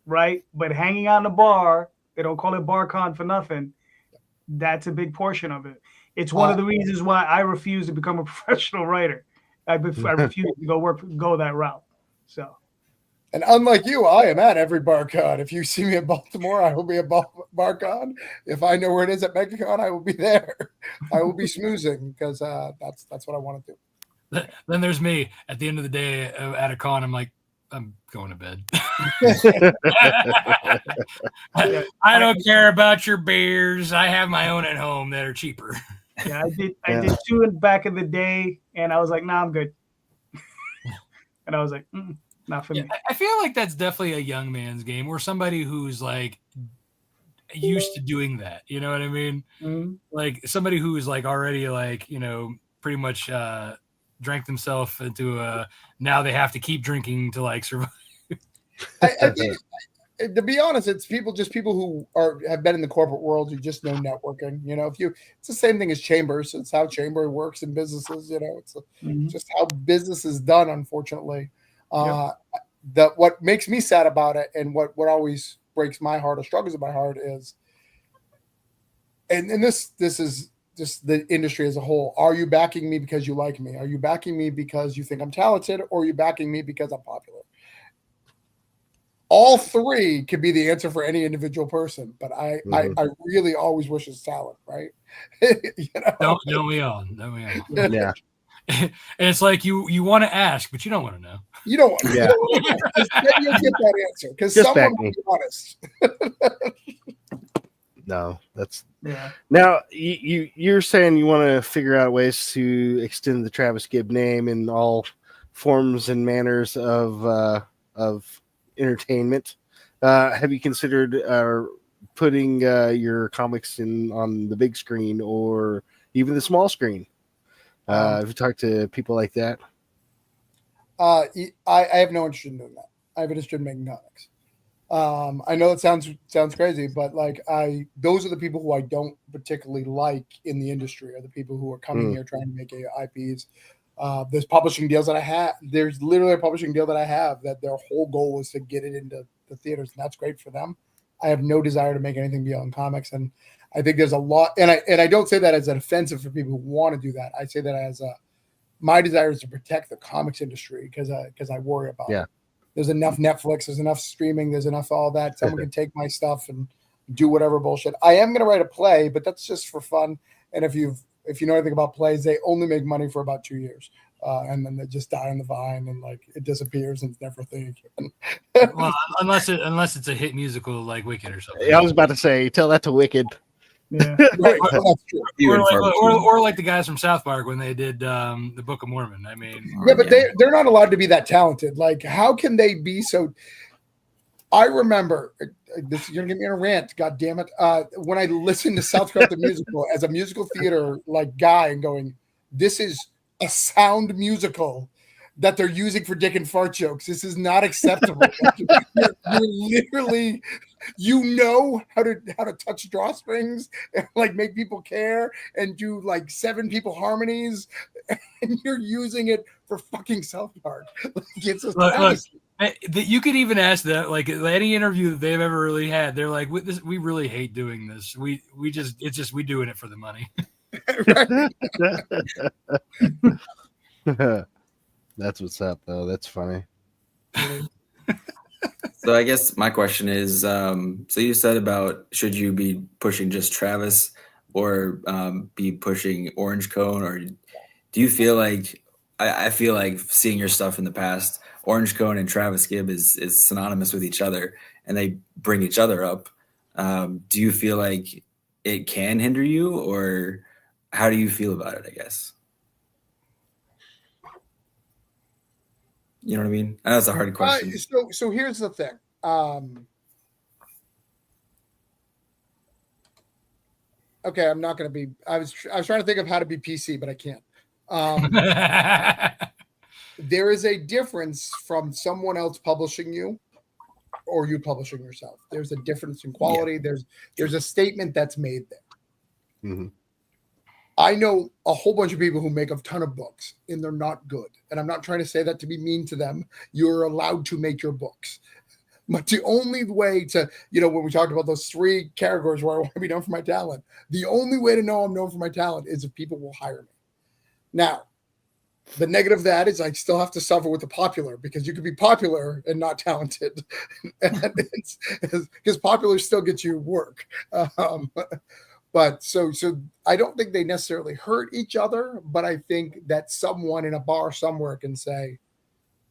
right? But hanging out in a bar, they don't call it BarCon for nothing. That's a big portion of it. It's one of the reasons why I refuse to become a professional writer. I refuse to go that route. So. And unlike you, I am at every BarCon. If you see me in Baltimore, I will be at BarCon. If I know where it is at MegaCon, I will be there. I will be smoozing, because that's what I want to do. Then there's me at the end of the day at a con. I'm like, I'm going to bed. I don't care about your beers. I have my own at home that are cheaper. Yeah, I did two back in the day, and I was like, nah, I'm good. And I was like, not for me. I feel like that's definitely a young man's game, or somebody who's used to doing that. You know what I mean? Mm-hmm. Like somebody who's already pretty much drank themselves into now they have to keep drinking to survive. I think to be honest, it's people who have been in the corporate world who just know networking. It's the same thing as chambers. It's how chamber works in businesses. It's just how business is done. Unfortunately, that what makes me sad about it, and what always breaks my heart or struggles in my heart is, and this is just the industry as a whole. Are you backing me because you like me? Are you backing me because you think I'm talented, or are you backing me because I'm popular? All three could be the answer for any individual person, but I really always wish it's talent, right? Don't we all? Yeah. And it's like you want to ask, but you don't want to know. You don't want to. Yeah. Then you'll get that answer because Just someone back will me. be honest. No, that's Yeah. now you're saying you want to figure out ways to extend the Travis Gibb name in all forms and manners of entertainment. Have you considered putting your comics on the big screen or even the small screen? Have you talked to people like that? I have no interest in doing that. I have an interest in making comics. I know it sounds crazy, but those are the people who I don't particularly like in the industry, are the people who are coming here trying to make IPs. There's publishing deals that I have. There's literally a publishing deal that I have that their whole goal is to get it into the theaters, and that's great for them. I have no desire to make anything beyond comics, and I think there's a lot. And I don't say that as an offensive for people who want to do that. I say that as my desire is to protect the comics industry because I worry about it. There's enough Netflix, there's enough streaming, there's enough all that. Someone can take my stuff and do whatever bullshit. I am going to write a play, but that's just for fun. And if you know anything about plays, they only make money for about 2 years. And then they just die on the vine and it disappears and it's never a thing again. Well, unless it's a hit musical like Wicked or something. Yeah, I was about to say, tell that to Wicked. Yeah. Right. That's true. Or like the guys from South Park when they did the Book of Mormon. I mean, yeah, but they're not allowed to be that talented. Like, how can they be so? I remember this. You're gonna get me in a rant. God damn it! When I listened to South Park the musical as a musical theater guy and going, this is a sound musical that they're using for dick and fart jokes. This is not acceptable. You're literally, how to touch drawstrings and make people care and do 7 people harmonies, and you're using it for fucking South Park. It's look, you could even ask that any interview that they've ever really had. They're like, we really hate doing this. We doing it for the money. That's what's up, though. That's funny. So I guess my question is, so you said about should you be pushing just Travis or be pushing Orange Cone, or do you feel like I feel like seeing your stuff in the past, Orange Cone and Travis Gibb is synonymous with each other and they bring each other up. Do you feel like it can hinder you, or how do you feel about it, I guess? You know what I mean? I know it's a hard question. So here's the thing. Okay, I'm not going to be. I was trying to think of how to be PC, but I can't. There is a difference from someone else publishing you or you publishing yourself. There's a difference in quality. Yeah. There's a statement that's made there. Mm-hmm. I know a whole bunch of people who make a ton of books and they're not good. And I'm not trying to say that to be mean to them. You're allowed to make your books. But the only way to, when we talked about those 3 categories where I want to be known for my talent, the only way to know I'm known for my talent is if people will hire me. Now, the negative of that is I still have to suffer with the popular, because you could be popular and not talented. Because popular still gets you work. But so I don't think they necessarily hurt each other, but I think that someone in a bar somewhere can say,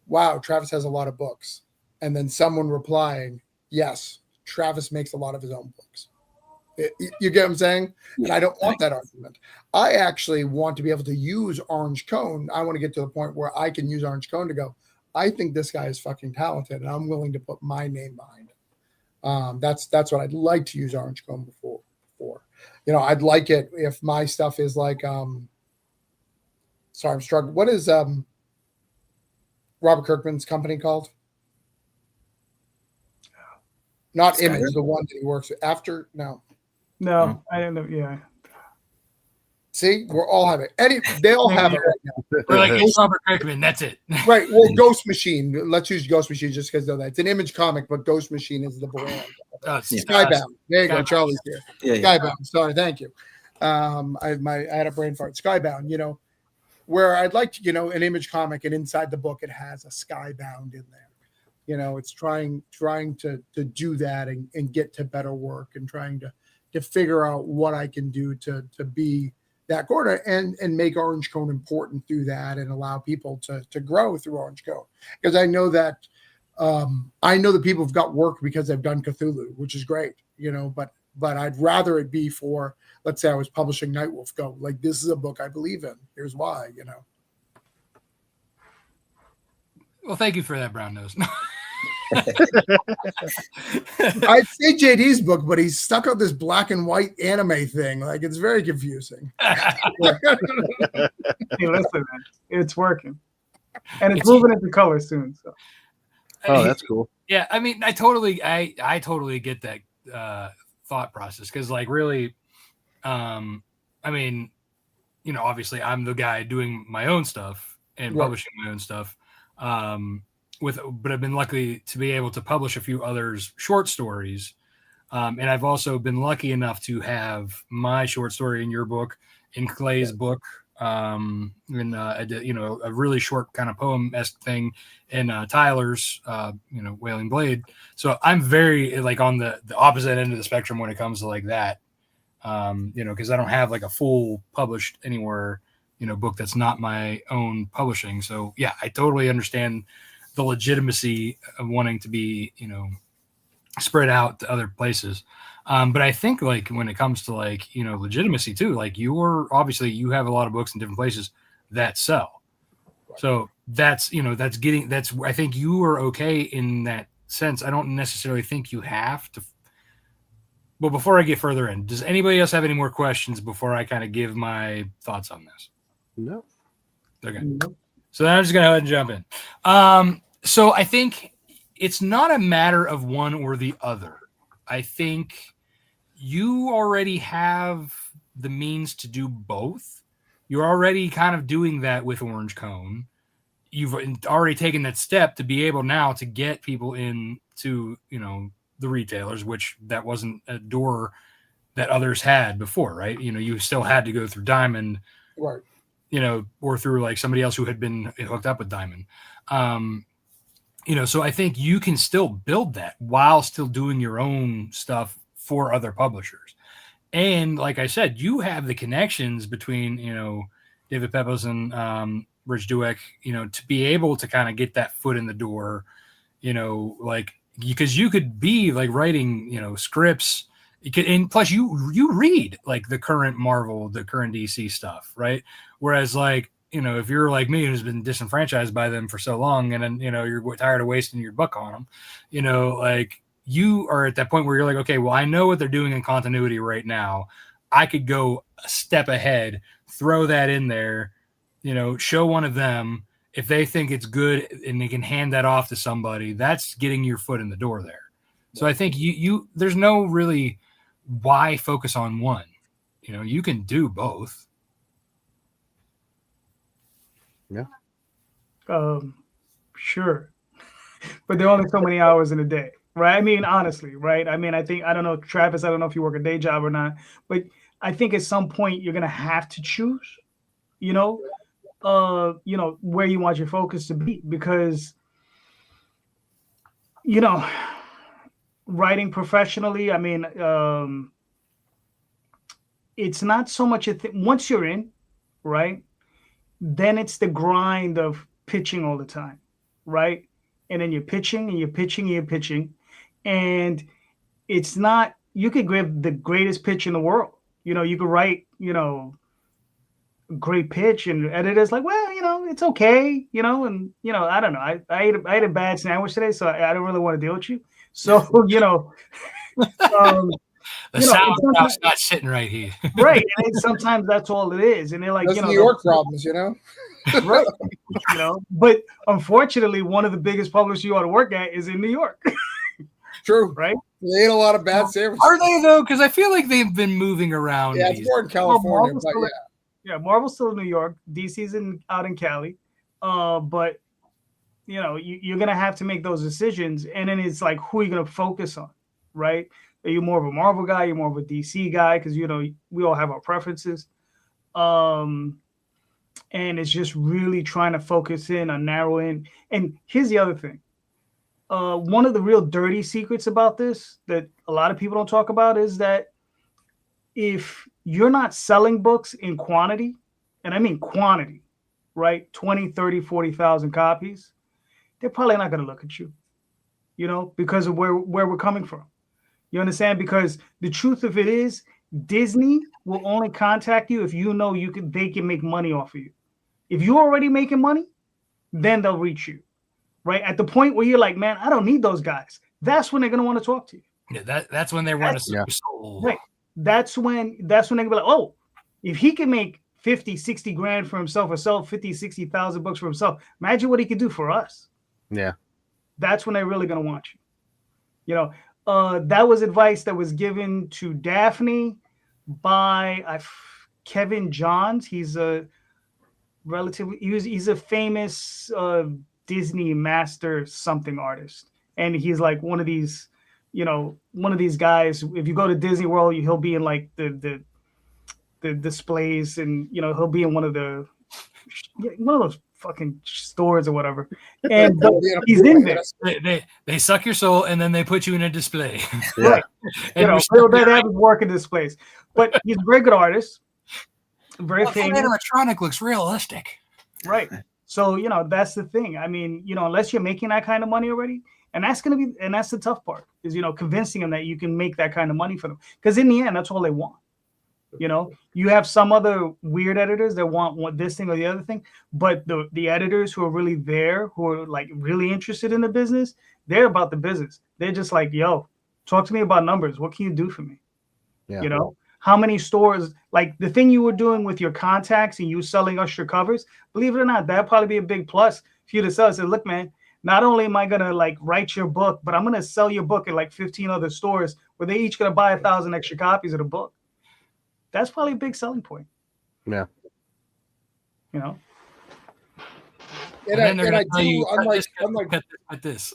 wow, Travis has a lot of books. And then someone replying, yes, Travis makes a lot of his own books. You get what I'm saying? Yeah, and I don't want that argument. I actually want to be able to use Orange Cone. I want to get to the point where I can use Orange Cone to go, I think this guy is fucking talented, and I'm willing to put my name behind it. That's what I'd like to use Orange Cone for. I'd like it if my stuff is sorry, I'm struggling. What is Robert Kirkman's company called? Not Skyrim? Image, the one that he works with. After, no. No, I don't know. Yeah. See, we're all having they all have it right now. We're like, it's Robert Kirkman. That's it. Right. Well, Ghost Machine. Let's use Ghost Machine just because that. It's an Image comic, but Ghost Machine is the brand. Skybound. There you go. Charlie's here. Yeah, yeah. Skybound. Sorry, thank you. I had a brain fart. Skybound. Where I'd like to, an Image comic, and inside the book it has a Skybound in there. It's trying to do that and get to better work, and trying to figure out what I can do to be that corner and make Orange Cone important through that, and allow people to grow through Orange Cone. Because I know that people have got work because they've done Cthulhu, which is great, but I'd rather it be for, let's say I was publishing Nightwolf, go like, this is a book I believe in. Here's why, Well, thank you for that, Brown Nose. I'd say JD's book, but he's stuck on this black and white anime thing. Like, it's very confusing. Hey, listen, man, it's working, and it's moving into color soon. So. Oh, that's cool. Yeah, I mean, I totally get that thought process, because, like, really, I mean, obviously, I'm the guy doing my own stuff and publishing my own stuff. But I've been lucky to be able to publish a few others' short stories. And I've also been lucky enough to have my short story in your book, in Clay's book, and I did, a really short kind of poem-esque thing in Tyler's, Wailing Blade. So I'm very, like, on the opposite end of the spectrum when it comes to, like, that, because I don't have, like, a full published anywhere, book that's not my own publishing. So yeah, I totally understand the legitimacy of wanting to be, spread out to other places. But I think, like, when it comes to, like, legitimacy too, like, you have a lot of books in different places that sell. So that's, I think you are okay in that sense. I don't necessarily think you have to. Well, before I get further in, does anybody else have any more questions before I kind of give my thoughts on this? No. Okay. So then I'm just going to go ahead and jump in. So I think it's not a matter of one or the other. I think you already have the means to do both. You're already kind of doing that with Orange Cone. You've already taken that step to be able now to get people into, the retailers, which that wasn't a door that others had before, right? You still had to go through Diamond, right? Or through, like, somebody else who had been hooked up with Diamond. So I think you can still build that while still doing your own stuff for other publishers. And like I said, you have the connections between, David Pepos and Rich Dueck, to be able to kind of get that foot in the door, like, because you could be, like, writing, scripts. And plus you read, like, the current Marvel, the current DC stuff, right? Whereas, like, if you're like me, who's been disenfranchised by them for so long, and then, you're tired of wasting your buck on them, like, you are at that point where you're like, okay, well, I know what they're doing in continuity right now. I could go a step ahead, throw that in there, show one of them. If they think it's good and they can hand that off to somebody, that's getting your foot in the door there. So I think there's no really why focus on one. You can do both. Yeah. Sure. But there are only so many hours in a day, right? I mean, honestly, right? I mean, I don't know, Travis, I don't know if you work a day job or not, but I think at some point you're going to have to choose, where you want your focus to be, because, writing professionally, I mean, it's not so much a thing. Once you're in, right, then it's the grind of pitching all the time, right? And then you're pitching and you're pitching and you're pitching. And it's not, you could give the greatest pitch in the world. You could write, a great pitch, and editors like, well, it's okay, and, I don't know. I ate a bad sandwich today, so I don't really want to deal with you. So, the sound's not sitting right here. Right. And sometimes that's all it is. And they're like, New York problems, Right. But unfortunately, one of the biggest publishers you ought to work at is in New York. True. Right. They ate a lot of bad sandwiches. Are they though? Because I feel like they've been moving around. Yeah, it's more in California, but yeah. Marvel's still in New York. DC's out in Cali. But you're gonna have to make those decisions, and then it's like, who are you gonna focus on, right? Are you more of a Marvel guy? You're more of a DC guy? Because we all have our preferences. And it's just really trying to focus in on narrow in. And here's the other thing. One of the real dirty secrets about this that a lot of people don't talk about is that if you're not selling books in quantity, and I mean quantity, right? 20, 30, 40,000 copies, they're probably not going to look at you, because of where we're coming from. You understand? Because the truth of it is, Disney will only contact you if they can make money off of you. If you're already making money, then they'll reach you. Right at the point where you're like, man, I don't need those guys. That's when they're gonna want to talk to you. Yeah, that's when they want to see your soul. Right. That's when they're gonna be like, oh, if he can make 50, 60 grand for himself or sell 50, 60,000 books for himself, imagine what he could do for us. Yeah. That's when they're really gonna want you. That was advice that was given to Daphne by Kevin Johns. He's a he's a famous Disney master something artist, and he's like one of these guys. If you go to Disney World, he'll be in like the displays, and he'll be in one of those fucking stores or whatever, and he's in there. They suck your soul and then they put you in a display. Right. They have working displays, but he's a very good artist, very famous. Animatronic looks realistic, right? So, that's the thing. I mean, unless you're making that kind of money already, and that's the tough part is, convincing them that you can make that kind of money for them. Because in the end, that's all they want. You have some other weird editors that want this thing or the other thing, but the editors who are really there, who are like really interested in the business, they're about the business. They're just like, yo, talk to me about numbers. What can you do for me? Yeah. How many stores, like the thing you were doing with your contacts and you selling us your covers, believe it or not, that'd probably be a big plus for you to sell. I said, look, man, not only am I going to like write your book, but I'm going to sell your book at like 15 other stores where they each going to buy 1,000 extra copies of the book. That's probably a big selling point. Yeah. And I do, unlike this.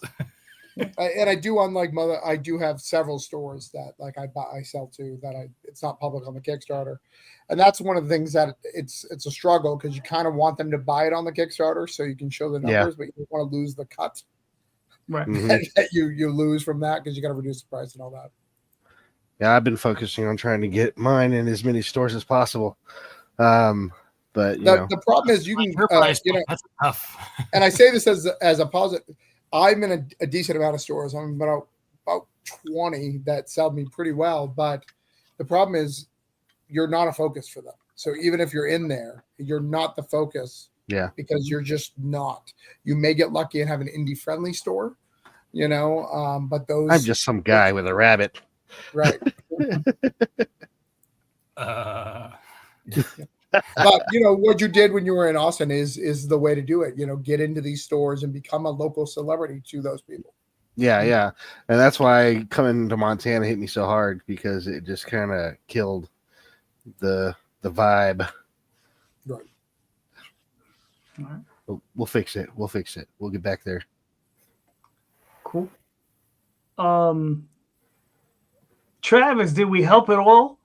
And I do, unlike Mother, I do have several stores that like I sell to that it's not public on the Kickstarter, and that's one of the things that it's a struggle because you kind of want them to buy it on the Kickstarter so you can show the numbers, but you don't want to lose the cut, right? that you lose from that because you got to reduce the price and all that. Yeah, I've been focusing on trying to get mine in as many stores as possible. But the problem is you can that's tough. And I say this as a positive. I'm in a decent amount of stores. I'm about 20 that sell me pretty well, but the problem is you're not a focus for them. So even if you're in there, you're not the focus. Yeah. Because you're just not. You may get lucky and have an indie friendly store, but those. I'm just some guy with a rabbit. Right. But what you did when you were in Austin is the way to do it. Get into these stores and become a local celebrity to those people. Yeah, and that's why coming to Montana hit me so hard because it just kind of killed the vibe. Right. All right. We'll fix it. We'll get back there. Cool. Travis, did we help at all?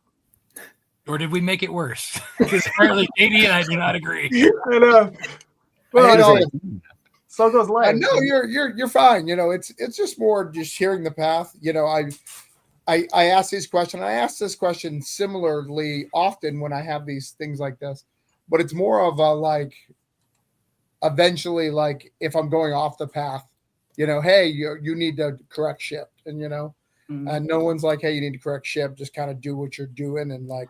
Or did we make it worse? Because apparently Katie and I do not agree. I know. Well, so goes life. No, you're fine. It's just more just hearing the path. I ask these questions. I ask this question similarly often when I have these things like this, but it's more of a like. Eventually, like if I'm going off the path, hey, you need to correct ship, and and no one's like, hey, you need to correct ship. Just kind of do what you're doing and like.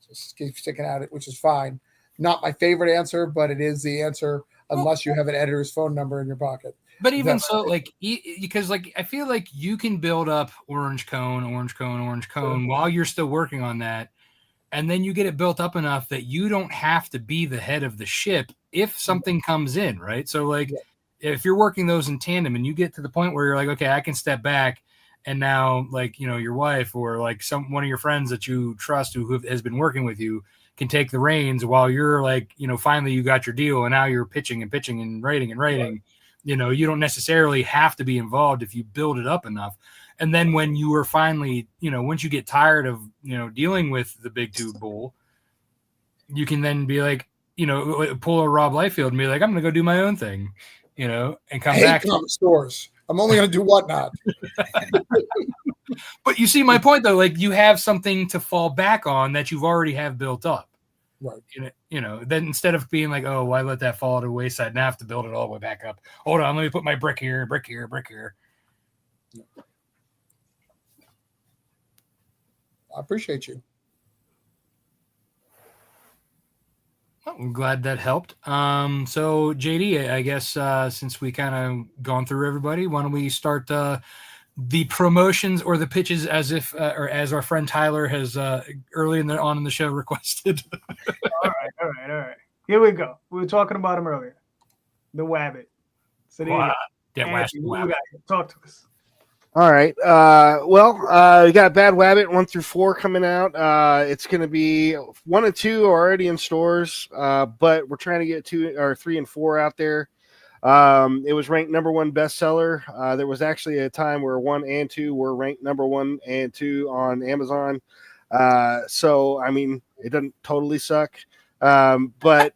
Just keep sticking at it, which is fine. Not my favorite answer, but it is the answer unless you have an editor's phone number in your pocket. But even so, like, because like I feel like you can build up orange cone while you're still working on that, and then you get it built up enough that you don't have to be the head of the ship if something comes in, right? So like, if you're working those in tandem and you get to the point where you're like, okay, I can step back and now like your wife or like one of your friends that you trust who has been working with you can take the reins while you're like finally you got your deal and now you're pitching and writing. Right. You don't necessarily have to be involved if you build it up enough. And then when you are finally once you get tired of dealing with the big tube bull, you can then be like pull a Rob Liefeld and be like, I'm gonna go do my own thing, and come back. Comic stores. I'm only gonna do whatnot. But you see my point though, like you have something to fall back on that you've already have built up. Right. Then instead of being like, oh, why let that fall to the wayside? Now I have to build it all the way back up. Hold on, let me put my brick here. I appreciate you. I'm glad that helped. So JD, I guess since we kind of gone through everybody, why don't we start the promotions or the pitches as if or as our friend Tyler has early in the show requested. All right. Here we go. We were talking about him earlier. The Wabbit. So there talk to us. All right. We got Bad Wabbit 1 through 4 coming out. It's going to be 1 and 2 are already in stores, but we're trying to get 2 or 3 and 4 out there. It was ranked #1 bestseller. There was actually a time where 1 and 2 were ranked #1 and 2 on Amazon. So I mean, it doesn't totally suck. But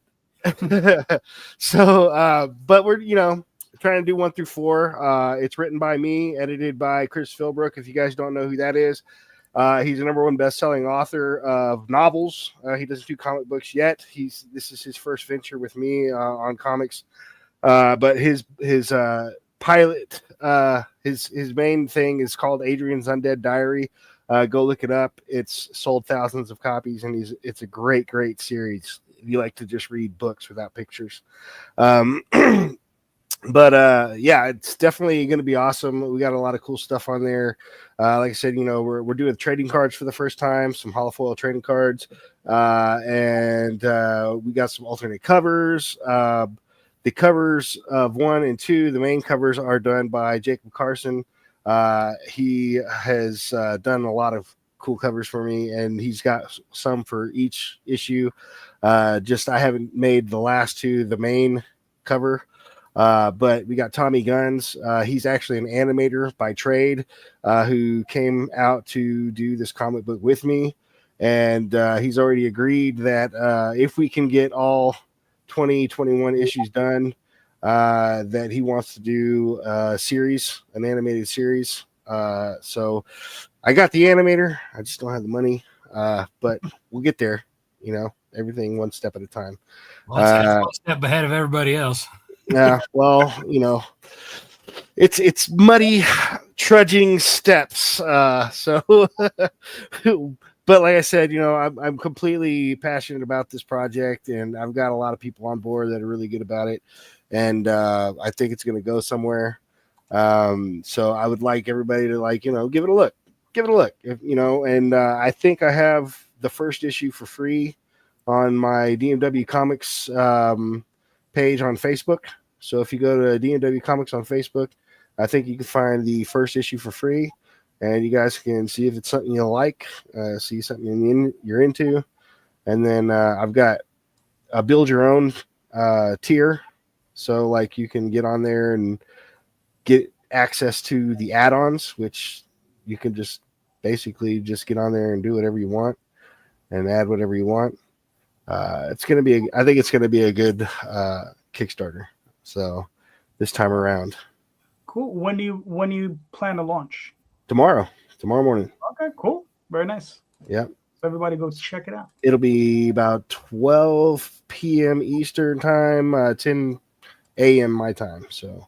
but we're trying to do 1 through 4. It's written by me, edited by Chris Philbrook. If you guys don't know who that is, he's a #1 best-selling author of novels. He doesn't do comic books yet. This is his first venture with me on comics. But his pilot, his main thing is called Adrian's Undead Diary. Go look it up. It's sold thousands of copies, and it's a great series. If you like to just read books without pictures. But it's definitely going to be awesome. We got a lot of cool stuff on there. Like I said, we're doing trading cards for the first time, some holofoil trading cards, and we got some alternate covers. The covers of 1 and 2, the main covers are done by Jacob Carson. He has done a lot of cool covers for me, and he's got some for each issue. I haven't made the last 2 the main cover. But we got Tommy Guns. He's actually an animator by trade, who came out to do this comic book with me. And he's already agreed that if we can get all 21 issues done, that he wants to do a series, an animated series. So I got the animator. I just don't have the money. But we'll get there, everything one step at a time. Well, that's one step ahead of everybody else. Yeah, well, it's muddy, trudging steps. So, but like I said, I'm completely passionate about this project, and I've got a lot of people on board that are really good about it, and I think it's going to go somewhere. So I would like everybody to give it a look, and I think I have the first issue for free on my DMW Comics page on Facebook. So if you go to DMW Comics on Facebook, I think you can find the first issue for free, and you guys can see if it's something you like, see something you're into, and then I've got a build your own tier, so you can get on there and get access to the add-ons, which you can just basically just get on there and do whatever you want and add whatever you want. I think it's gonna be a good Kickstarter. So this time around. Cool. When do you plan to launch? Tomorrow morning. Okay, cool. Very nice. Yeah. So everybody go check it out. It'll be about 12 p.m. Eastern time, 10 a.m. my time. So.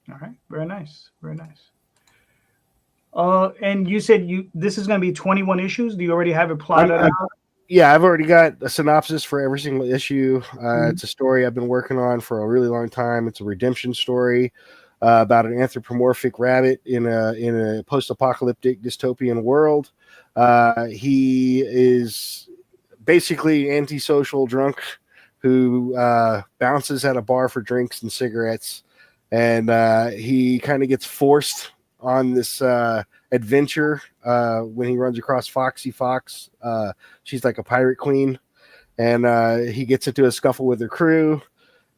All right. Very nice. And you said this is going to be 21 issues. Do you already have it plotted out? Yeah, I've already got a synopsis for every single issue. It's a story I've been working on for a really long time. It's a redemption story about an anthropomorphic rabbit in a post-apocalyptic dystopian world. He is basically antisocial drunk who bounces at a bar for drinks and cigarettes, and he kind of gets forced on this adventure when he runs across Foxy Fox. She's like a pirate queen, and he gets into a scuffle with her crew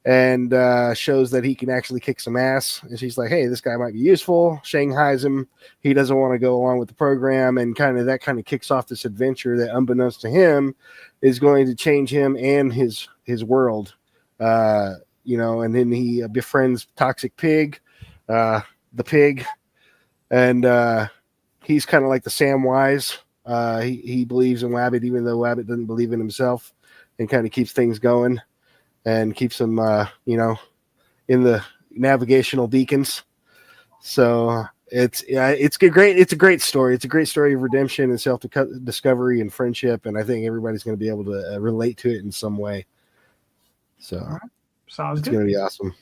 and shows that he can actually kick some ass. And she's like, hey, this guy might be useful. Shanghai's him. He doesn't want to go along with the program, and that kind of kicks off this adventure that, unbeknownst to him, is going to change him and his world. And then he befriends Toxic Pig, the pig, and he's kind of like the Samwise. He believes in Wabbit, even though Wabbit doesn't believe in himself, and kind of keeps things going and keeps them, in the navigational beacons. So it's great. It's a great story. It's a great story of redemption and self-discovery and friendship, and I think everybody's going to be able to relate to it in some way. So all right. Sounds it's good. going to be awesome.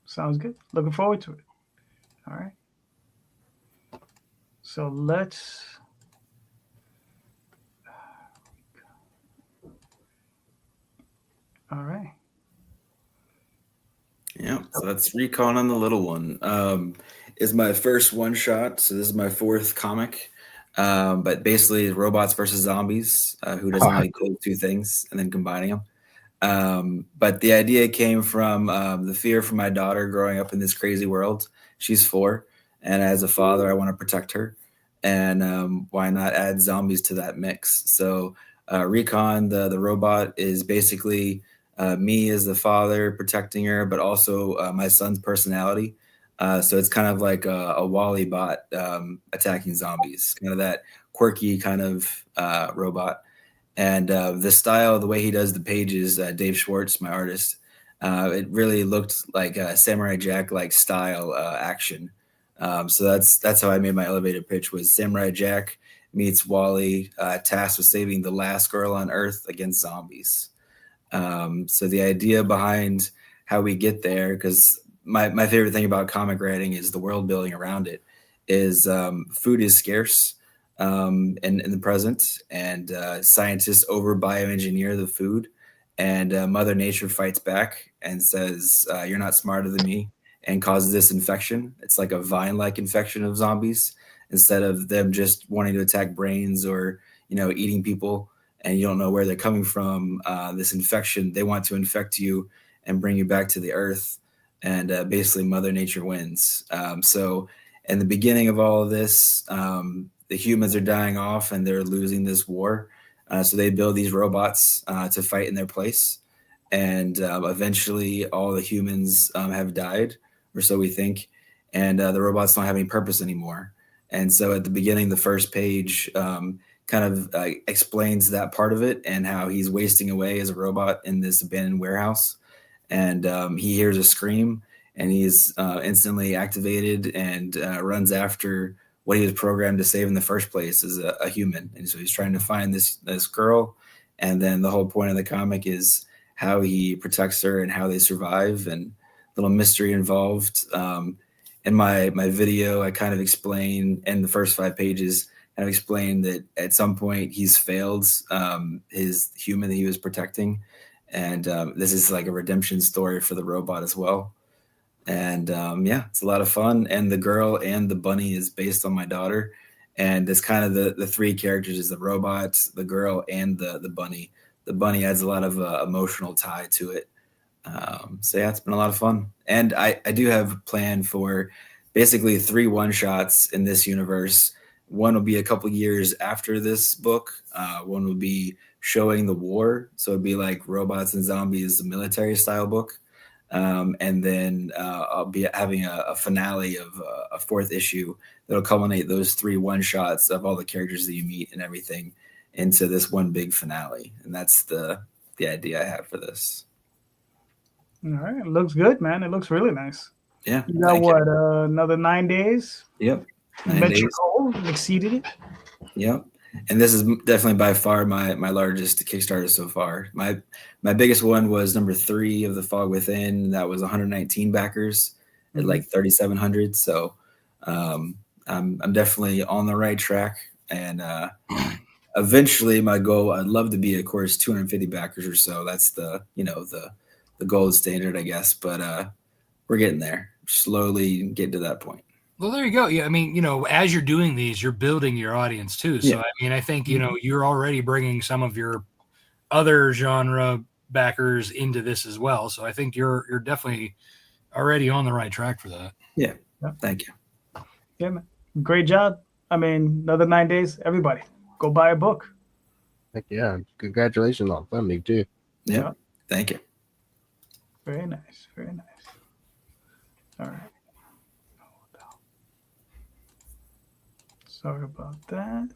Sounds good. Looking forward to it. All right. So let's. All right. Yeah, so that's Recon on the Little One. Is my first one shot. So this is my fourth comic. But basically, robots versus zombies. Who doesn't like those two things and then combining them? But the idea came from the fear for my daughter growing up in this crazy world. She's 4, and as a father, I want to protect her. And why not add zombies to that mix? So Recon, the robot, is basically me as the father protecting her, but also my son's personality. So it's kind of like a Wally bot attacking zombies, kind of that quirky kind of robot. And the style, the way he does the pages, Dave Schwartz, my artist, it really looked like a Samurai Jack-like style action. So that's how I made my elevator pitch, was Samurai Jack meets Wally, tasked with saving the last girl on Earth against zombies. So the idea behind how we get there, because my favorite thing about comic writing is the world building around it, is food is scarce in the present, and scientists over bioengineer the food, and Mother Nature fights back and says, you're not smarter than me, and causes this infection. It's like a vine-like infection of zombies, instead of them just wanting to attack brains or eating people, and you don't know where they're coming from. This infection, they want to infect you and bring you back to the earth, and basically Mother Nature wins. So in the beginning of all of this, the humans are dying off and they're losing this war. So they build these robots to fight in their place. And eventually all the humans have died, or so we think. And the robots don't have any purpose anymore. And so at the beginning, the first page kind of explains that part of it, and how he's wasting away as a robot in this abandoned warehouse. And he hears a scream, and he's instantly activated and runs after what he was programmed to save in the first place, as a human. And so he's trying to find this girl. And then the whole point of the comic is how he protects her and how they survive, and little mystery involved. In my video, I kind of explain in the first 5 pages, kind of explain that at some point he's failed his human that he was protecting. And this is like a redemption story for the robot as well. And it's a lot of fun. And the girl and the bunny is based on my daughter. And it's kind of the 3 characters is the robot, the girl, and the bunny. The bunny adds a lot of emotional tie to it. It's been a lot of fun. And I do have a plan for basically 3 one-shots in this universe. One will be a couple years after this book. One will be showing the war. So it'd be like Robots and Zombies, the military style book. And then I'll be having a finale of a 4th issue that'll culminate those 3 one-shots of all the characters that you meet and everything into this one big finale. And that's the idea I have for this. All right. It looks good, man. It looks really nice. Yeah. You got what? Another 9 days? Yep. You met your goal, exceeded it. Yep. And this is definitely by far my largest Kickstarter so far. My biggest one was number 3 of The Fog Within. That was 119 backers at like 3,700. So I'm definitely on the right track. And eventually my goal, I'd love to be, of course, 250 backers or so. That's the gold standard, I guess. But we're getting there. slowly get to that point. Well, there you go. Yeah, I mean, you know, as you're doing these, you're building your audience too. So, Yeah. I mean, I think, you know, you're already bringing some of your other genre backers into this as well. So I think you're definitely already on the right track for that. Yeah. Thank you. Yeah, man. Great job. I mean, another 9 days. Everybody, go buy a book. Heck yeah. Congratulations on funding too. Yeah. Thank you. Very nice. Very nice. All right. Sorry about that.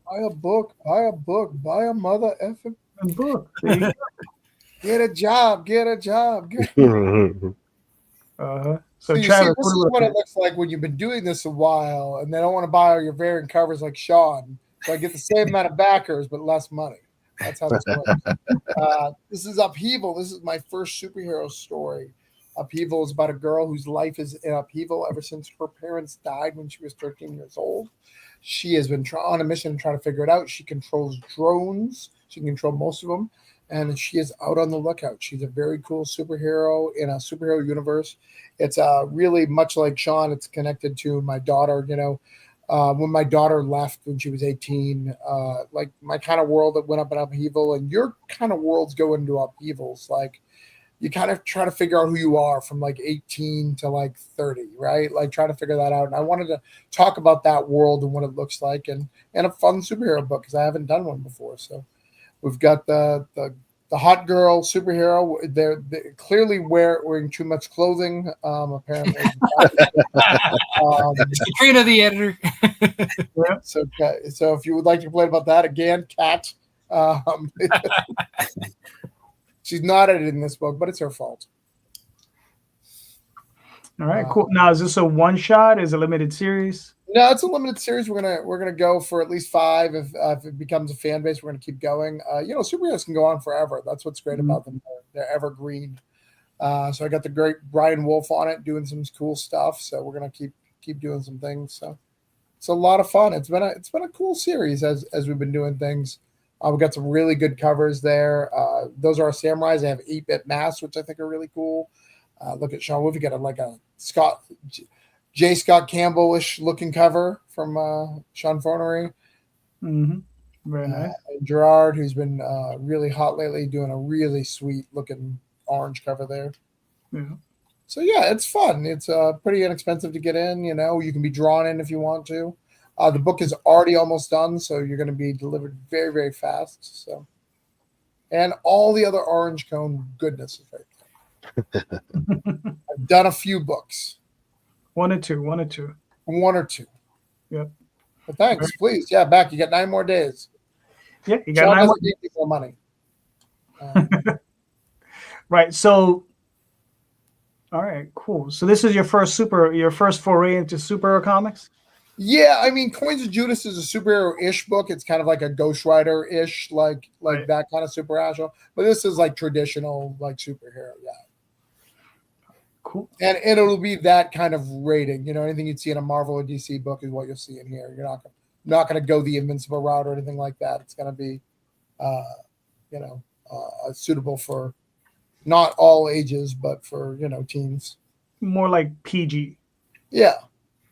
Buy a book, buy a book, buy a mother effing A book. There you go. get a job, get a job. So So you Travis, see, this is what it looks like when you've been doing this a while, and they don't want to buy all your variant covers like Sean. So I get the same amount of backers but less money. That's how this works. This is Upheaval. This is my first superhero story. Upheaval is about a girl whose life is in upheaval ever since her parents died when she was 13 years old. She has been on a mission to try to figure it out. She controls drones. She can control most of them. And she is out on the lookout. She's a very cool superhero in a superhero universe. It's really much like Sean. It's connected to my daughter. You know, when my daughter left when she was 18, like my kind of world that went up in upheaval, and your kind of worlds go into upheavals. Like you kind of try to figure out who you are from like 18 to like 30, right? Like try to figure that out. And I wanted to talk about that world and what it looks like, and a fun superhero book because I haven't done one before. So we've got the hot girl superhero. They're clearly wearing too much clothing. Apparently, Katrina, the editor. Yeah. So if you would like to complain about that again, Kat. She's not edited in this book, but it's her fault. All right, cool. Now, is this a one shot? Is it a limited series? No, it's a limited series. We're gonna go for at least 5. If it becomes a fan base, we're gonna keep going. You know, superheroes can go on forever. That's what's great about them. They're evergreen. So I got the great Brian Wolf on it, doing some cool stuff. So we're gonna keep doing some things. So it's a lot of fun. It's been a cool series as we've been doing things. We've got some really good covers there. Those are our samurais. They have 8-bit masks, which I think are really cool. Look at Sean Wolf. You got a J. Scott Campbell-ish looking cover from Sean Fornery. Mm-hmm. Very nice. And Gerard, who's been really hot lately, doing a really sweet looking orange cover there. Yeah. So yeah, it's fun. It's pretty inexpensive to get in. You know, you can be drawn in if you want to. The book is already almost done, so you're going to be delivered very, very fast. So, and all the other orange cone goodness is right there. I've done a few books. One or two. Yep. But thanks, please. Yeah, back. You got 9 more days. Yeah, you got Sean 9 more. doesn't need more money. Right. So, all right, cool. So this is your first foray into superhero comics. Yeah, I mean, Coins of Judas is a superhero-ish book. It's kind of like a Ghost Rider-ish, like Right. that kind of superhero. But this is like traditional, like superhero. Yeah. Cool. And it'll be that kind of rating. You know, anything you'd see in a Marvel or DC book is what you'll see in here. You're not going to go the Invincible route or anything like that. It's going to be, suitable for not all ages, but for teens. More like PG. Yeah.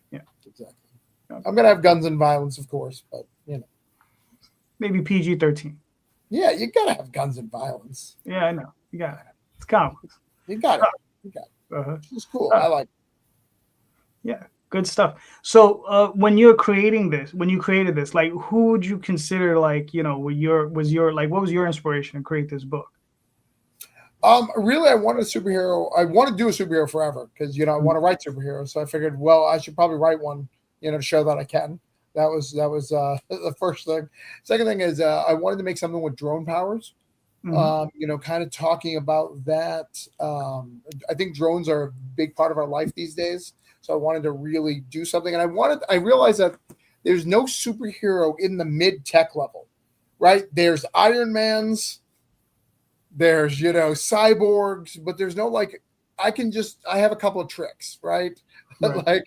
Yeah. Exactly. I'm going to have guns and violence, of course, but Maybe PG-13. yeah, you got to have guns and violence. Yeah, I know. You got it. It's comics. You got it. Uh-huh. It's cool. I like it. Yeah, good stuff. So when you created this, like who would you consider like, what was your inspiration to create this book? Really, I wanted a superhero. I want to do a superhero forever because I want to write superheroes. So I figured, well, I should probably write one, to show that I can. That was the first thing. Second thing is I wanted to make something with drone powers. Mm-hmm. Kind of talking about that. I think drones are a big part of our life these days. So I wanted to really do something. And I realized that there's no superhero in the mid-tech level, right? There's Iron Mans, there's, cyborgs, but there's no I have a couple of tricks, right? Right.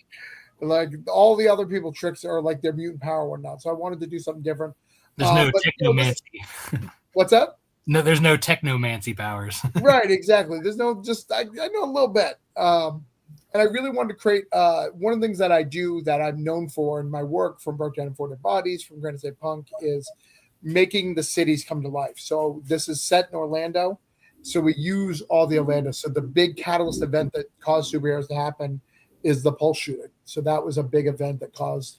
like all the other people tricks are like their mutant power or whatnot. So I wanted to do something different. There's no technomancy. What's that? No, there's no technomancy powers. Right, exactly. There's no I know a little bit. And I really wanted to create one of the things that I do that I'm known for in my work from Broke Down and For Dead Bodies, from Granite State Punk, is making the cities come to life. So this is set in Orlando. So we use all the Orlando. So the big catalyst event that caused superheroes to happen is the Pulse shooting. So that was a big event that caused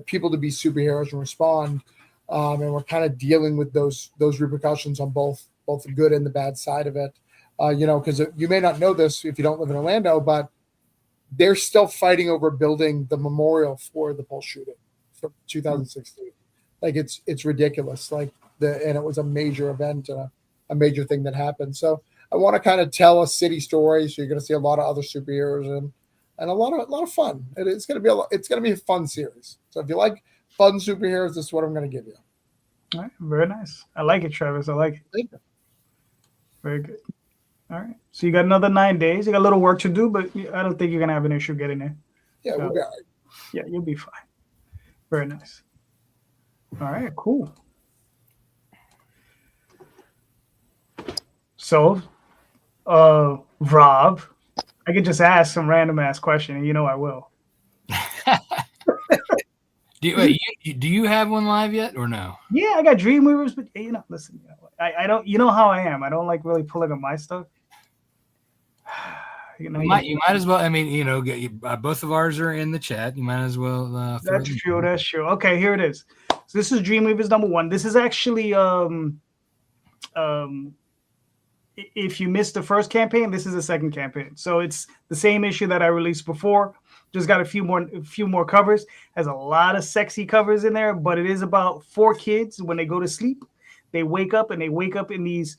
people to be superheroes and respond. And we're kind of dealing with those repercussions on both the good and the bad side of it. Because you may not know this if you don't live in Orlando, but they're still fighting over building the memorial for the Pulse shooting from 2016. Like it's ridiculous. And it was a major event, a major thing that happened. So I want to kind of tell a city story. So you're going to see a lot of other superheroes and a lot of fun. It's going to be a fun series. So if you like fun superheroes, this is what I'm going to give you. All right, very nice. I like it, Travis. I like it. Thank you. Very good. All right. So you got another 9 days. You got a little work to do, but I don't think you're gonna have an issue getting there. Yeah, we'll be all right. Yeah, you'll be fine. Very nice. All right, cool. So, Rob, I could just ask some random ass question, and I will. Do you have one live yet or no? Yeah, I got Dreamweavers, but listen, I don't. You know how I am. I don't like really pulling up my stuff. You might as well. I mean, both of ours are in the chat. You might as well. That's true. That's true. Okay, here it is. So this is Dreamweavers #1. This is actually if you missed the first campaign, this is the second campaign. So it's the same issue that I released before. Just got a few more covers. Has a lot of sexy covers in there, but it is about 4 kids when they go to sleep. They wake up in these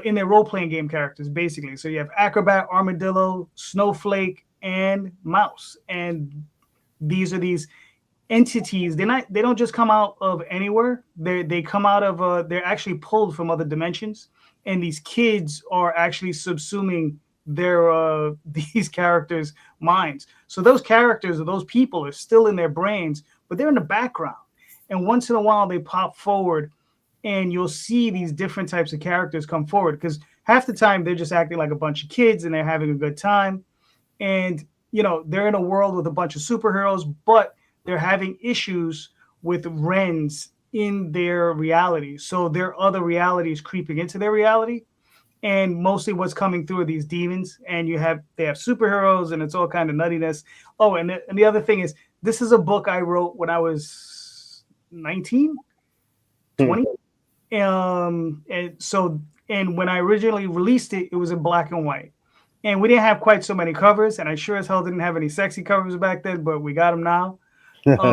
in their role-playing game characters, basically. So you have Acrobat, Armadillo, Snowflake, and Mouse. And these are these entities. They don't just come out of anywhere. They come out of they're actually pulled from other dimensions. And these kids are actually subsuming their these characters' minds. So those characters or those people are still in their brains, but they're in the background. And once in a while they pop forward, and you'll see these different types of characters come forward, because half the time they're just acting like a bunch of kids and they're having a good time. And, they're in a world with a bunch of superheroes, but they're having issues with Wrens in their reality. So there are other realities creeping into their reality. And mostly what's coming through are these demons. And they have superheroes, and it's all kind of nuttiness. Oh, and the other thing is, this is a book I wrote when I was 19, 20. And when I originally released it, it was in black and white, and we didn't have quite so many covers, and I sure as hell didn't have any sexy covers back then, but we got them now. But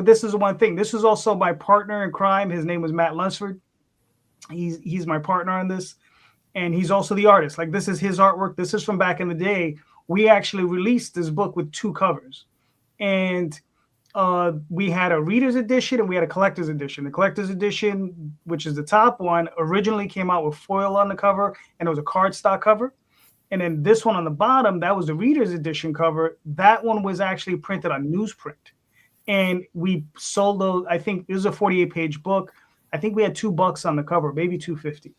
this is one thing. This is also my partner in crime. His name was Matt Lunsford. He's my partner on this, and he's also the artist. Like, this is his artwork. This is from back in the day. We actually released this book with 2 covers, and we had a reader's edition and we had a collector's edition. The collector's edition, which is the top one, originally came out with foil on the cover, and it was a cardstock cover. And then this one on the bottom, that was the reader's edition cover. That one was actually printed on newsprint. And we sold those. I think it was a 48-page book. I think we had $2 on the cover, maybe $2.50.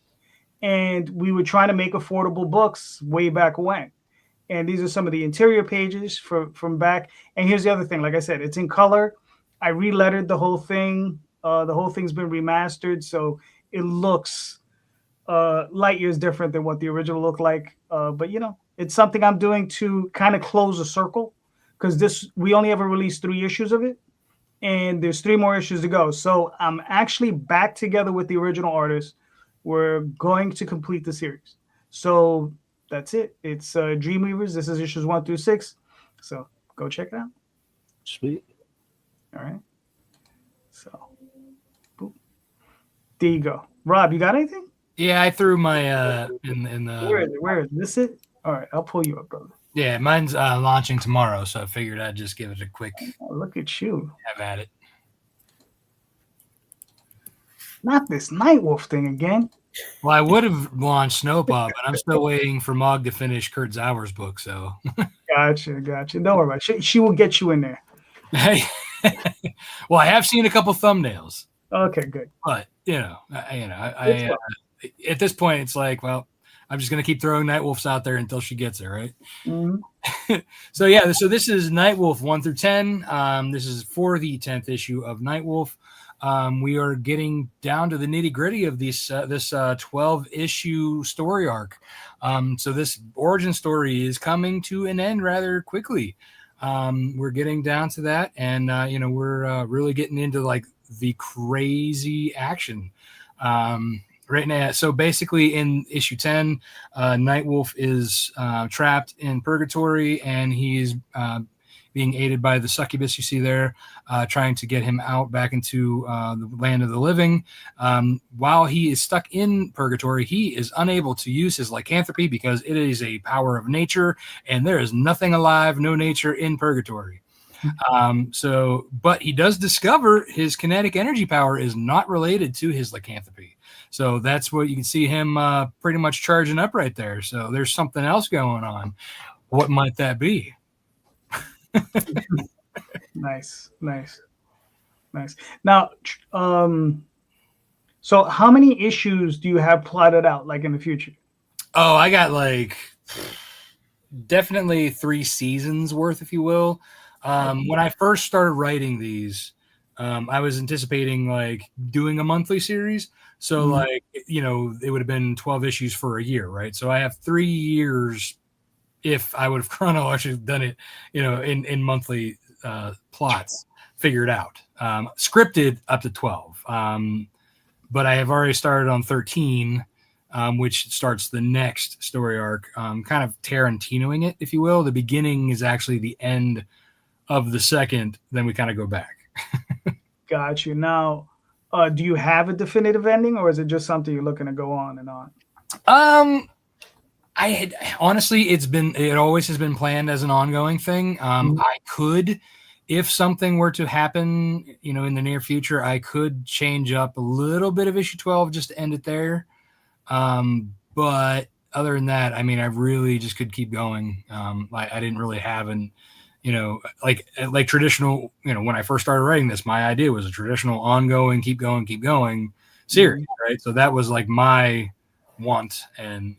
And we were trying to make affordable books way back when. And these are some of the interior pages from back. And here's the other thing. Like I said, it's in color. I re-lettered the whole thing. The whole thing's been remastered. So it looks light years different than what the original looked like. But, it's something I'm doing to kind of close a circle. Because we only ever released 3 issues of it. And there's 3 more issues to go. So I'm actually back together with the original artist. We're going to complete the series. So that's it. It's Dreamweavers. This is issues 1 through 6. So go check it out. Sweet. All right. So, boop. There you go. Rob, you got anything? Yeah, I threw my in the. Where is it? Where is this? It? All right, I'll pull you up, brother. Yeah, mine's launching tomorrow, so I figured I'd just give it a quick. Oh, look at you. Have at it. Not this Nightwolf thing again. Well, I would have launched Snowpaw, but I'm still waiting for Mog to finish Kurt Zauer's book. So. Gotcha. Don't worry about it. She will get you in there. Hey, well, I have seen a couple thumbnails. Okay, good. But I at this point, it's like, well, I'm just gonna keep throwing Nightwolves out there until she gets it right. Mm-hmm. So yeah, so this is Nightwolf 1 through 10. This is for the 10th issue of Nightwolf. We are getting down to the nitty gritty of this 12 issue story arc. So this origin story is coming to an end rather quickly. We're getting down to that, and we're really getting into like the crazy action right now. So basically, in issue 10, Nightwolf is trapped in purgatory, and he's being aided by the succubus you see there, trying to get him out back into the land of the living. While he is stuck in purgatory, he is unable to use his lycanthropy because it is a power of nature, and there is nothing alive, no nature in purgatory. But he does discover his kinetic energy power is not related to his lycanthropy. So that's what you can see him pretty much charging up right there. So there's something else going on. What might that be? Nice. Now, so how many issues do you have plotted out, like in the future? Oh, I got like definitely 3 seasons worth, if you will. When I first started writing these, I was anticipating like doing a monthly series. So like, it would have been 12 issues for a year, right? So I have 3 years if I would have chronologically done it, in monthly plots figured out. Scripted up to 12. But I have already started on 13, which starts the next story arc, kind of Tarantinoing it, if you will. The beginning is actually the end of the second, then we kind of go back. Got you. Now, do you have a definitive ending, or is it just something you're looking to go on and on? I had honestly, it always has been planned as an ongoing thing. I could, if something were to happen, in the near future, I could change up a little bit of issue 12 just to end it there. But other than that, I mean, I really just could keep going. I didn't really have like traditional, when I first started writing this, my idea was a traditional ongoing, keep going series, right? So that was like my want, and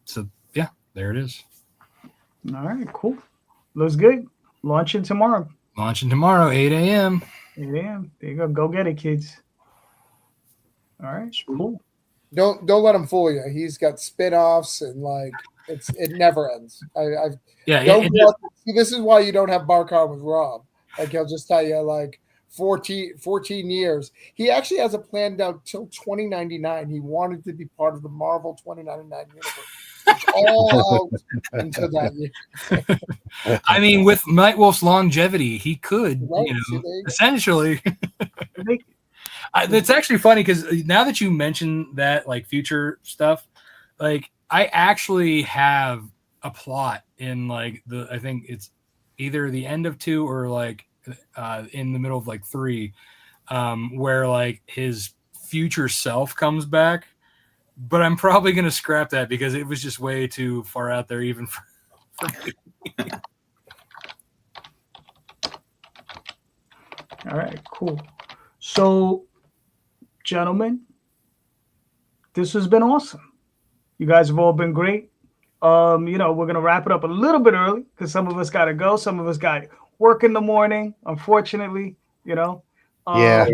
so yeah, there it is. All right, cool. Looks good. Launching tomorrow. 8 a.m. 8 a.m. There you go. Go get it, kids. All right, cool. Don't let him fool you. He's got spin-offs and like it never ends. See, this is why you don't have Barcon with Rob. Like he'll just tell you like 14 years. He actually has a planned out till 2099. He wanted to be part of the Marvel 2099 universe. It's all out into that year. I mean, with Nightwolf's longevity, he could, Right, essentially. It's actually funny because now that you mention that, like future stuff, like I actually have a plot in like I think it's either the end of 2 or like in the middle of like 3, where like his future self comes back, but I'm probably going to scrap that because it was just way too far out there even for me. All right, cool. So, gentlemen, this has been awesome. You guys have all been great. We're going to wrap it up a little bit early because some of us got to go. Some of us got work in the morning, unfortunately, Yeah.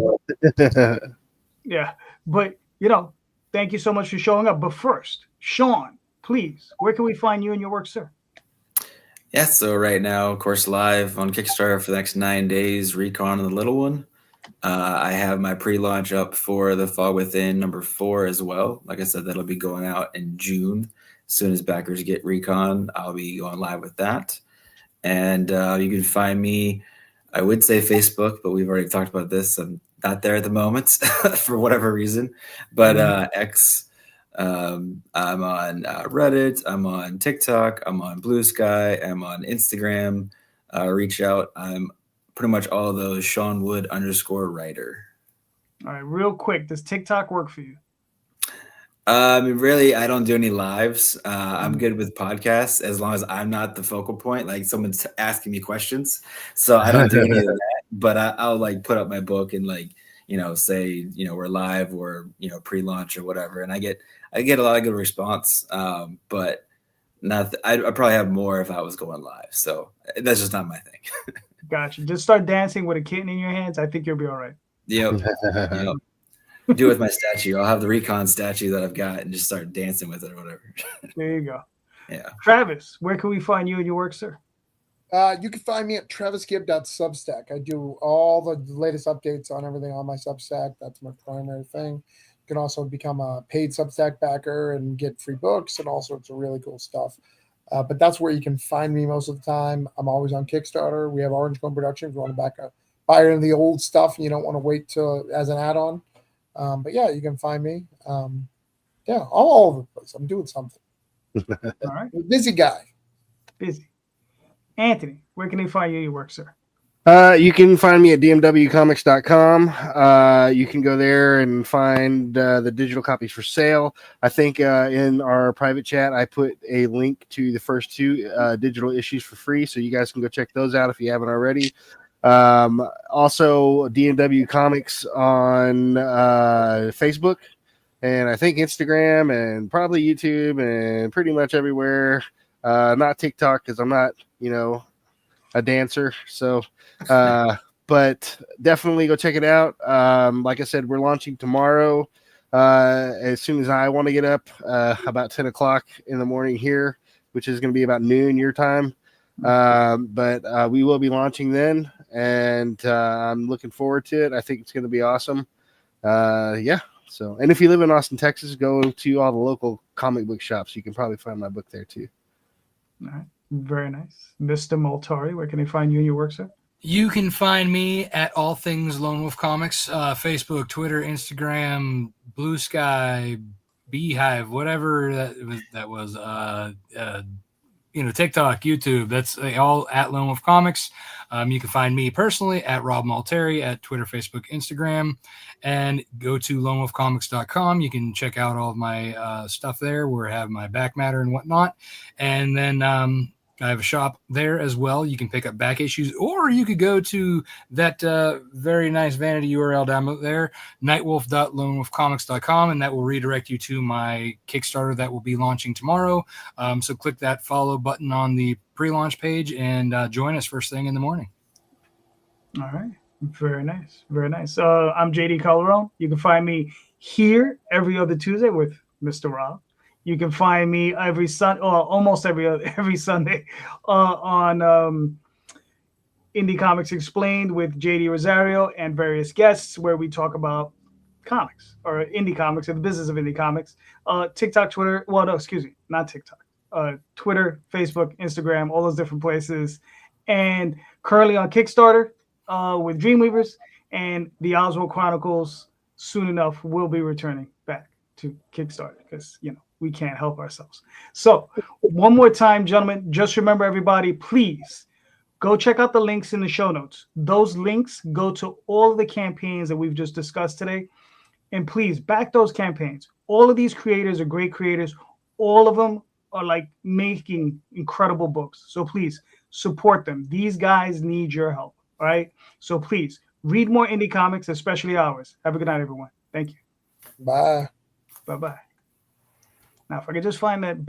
Yeah. But, thank you so much for showing up. But first, Sean, please, where can we find you and your work, sir? Yeah, so right now, of course, live on Kickstarter for the next 9 days, Recon and the Little One. I have my pre-launch up for The Fog Within #4 as well. Like I said, that'll be going out in June. As soon as backers get Recon, I'll be going live with that. And you can find me, I would say Facebook, but we've already talked about this. I'm not there at the moment for whatever reason. But X, I'm on Reddit, I'm on TikTok, I'm on Blue Sky, I'm on Instagram. Reach out. I'm pretty much all of those Sean Wood _writer. All right, real quick, does TikTok work for you? Really, I don't do any lives. I'm good with podcasts as long as I'm not the focal point, like someone's asking me questions. So I don't do any of that, but I'll like put up my book and like, say, we're live or, pre-launch or whatever. And I I get a lot of good response, but not. I'd probably have more if I was going live. So that's just not my thing. Gotcha. Just start dancing with a kitten in your hands. I think you'll be all right. Yep. Yep. Do it with my statue. I'll have the recon statue that I've got and just start dancing with it or whatever. There you go. Yeah. Travis, where can we find you and your work, sir? You can find me at travisgibb.substack. I do all the latest updates on everything on my Substack. That's my primary thing. You can also become a paid Substack backer and get free books and all sorts of really cool stuff. But that's where you can find me most of the time. I'm always on Kickstarter. We have Orange Cone Productions. If you want to buy into the old stuff and you don't want to wait till as an add-on. But yeah, you can find me. Yeah, all over the place. I'm doing something. All right. Busy guy. Busy. Anthony, where can they find you and your work, sir? You can find me at dmwcomics.com. You can go there and find the digital copies for sale. I think in our private chat, I put a link to the first 2 digital issues for free, so you guys can go check those out if you haven't already. Also, DMW Comics on Facebook, and I think Instagram, and probably YouTube, and pretty much everywhere. Not TikTok, because I'm not, a dancer. So, but definitely go check it out. Like I said, we're launching tomorrow. As soon as I want to get up, about 10 o'clock in the morning here, which is going to be about noon your time. But we will be launching then, and I'm looking forward to it. I think it's going to be awesome. Yeah. So, and if you live in Austin, Texas, go to all the local comic book shops. You can probably find my book there too. All right. Very nice. Mr. Multari, where can they find you and your work, sir? You can find me at All Things Lone Wolf Comics, Facebook, Twitter, Instagram, Blue Sky, Beehive, whatever that was. TikTok, YouTube. That's all at Lone Wolf Comics. You can find me personally at Rob Multari at Twitter, Facebook, Instagram, and go to lonewolfcomics.com. You can check out all of my stuff there, where I have my back matter and whatnot. And then I have a shop there as well. You can pick up back issues, or you could go to that very nice vanity URL down there, nightwolf.lonewolfcomics.com, and that will redirect you to my Kickstarter that will be launching tomorrow. So click that follow button on the pre-launch page and join us first thing in the morning. All right. Very nice. Very nice. I'm JD Calderon. You can find me here every other Tuesday with Mr. Rob. You can find me every Sunday, or almost every Sunday, on Indie Comics Explained with JD Rosario and various guests, where we talk about comics or indie comics or the business of indie comics. TikTok, Twitter. Well, no, excuse me, not TikTok. Twitter, Facebook, Instagram, all those different places. And currently on Kickstarter with Dreamweavers, and the Oswald Chronicles soon enough will be returning back to Kickstarter, because we can't help ourselves. So one more time, gentlemen, just remember, everybody, please go check out the links in the show notes. Those links go to all of the campaigns that we've just discussed today. And please back those campaigns. All of these creators are great creators. All of them are making incredible books. So please support them. These guys need your help. All right. So please read more indie comics, especially ours. Have a good night, everyone. Thank you. Bye. Bye-bye. Now, if I could just find that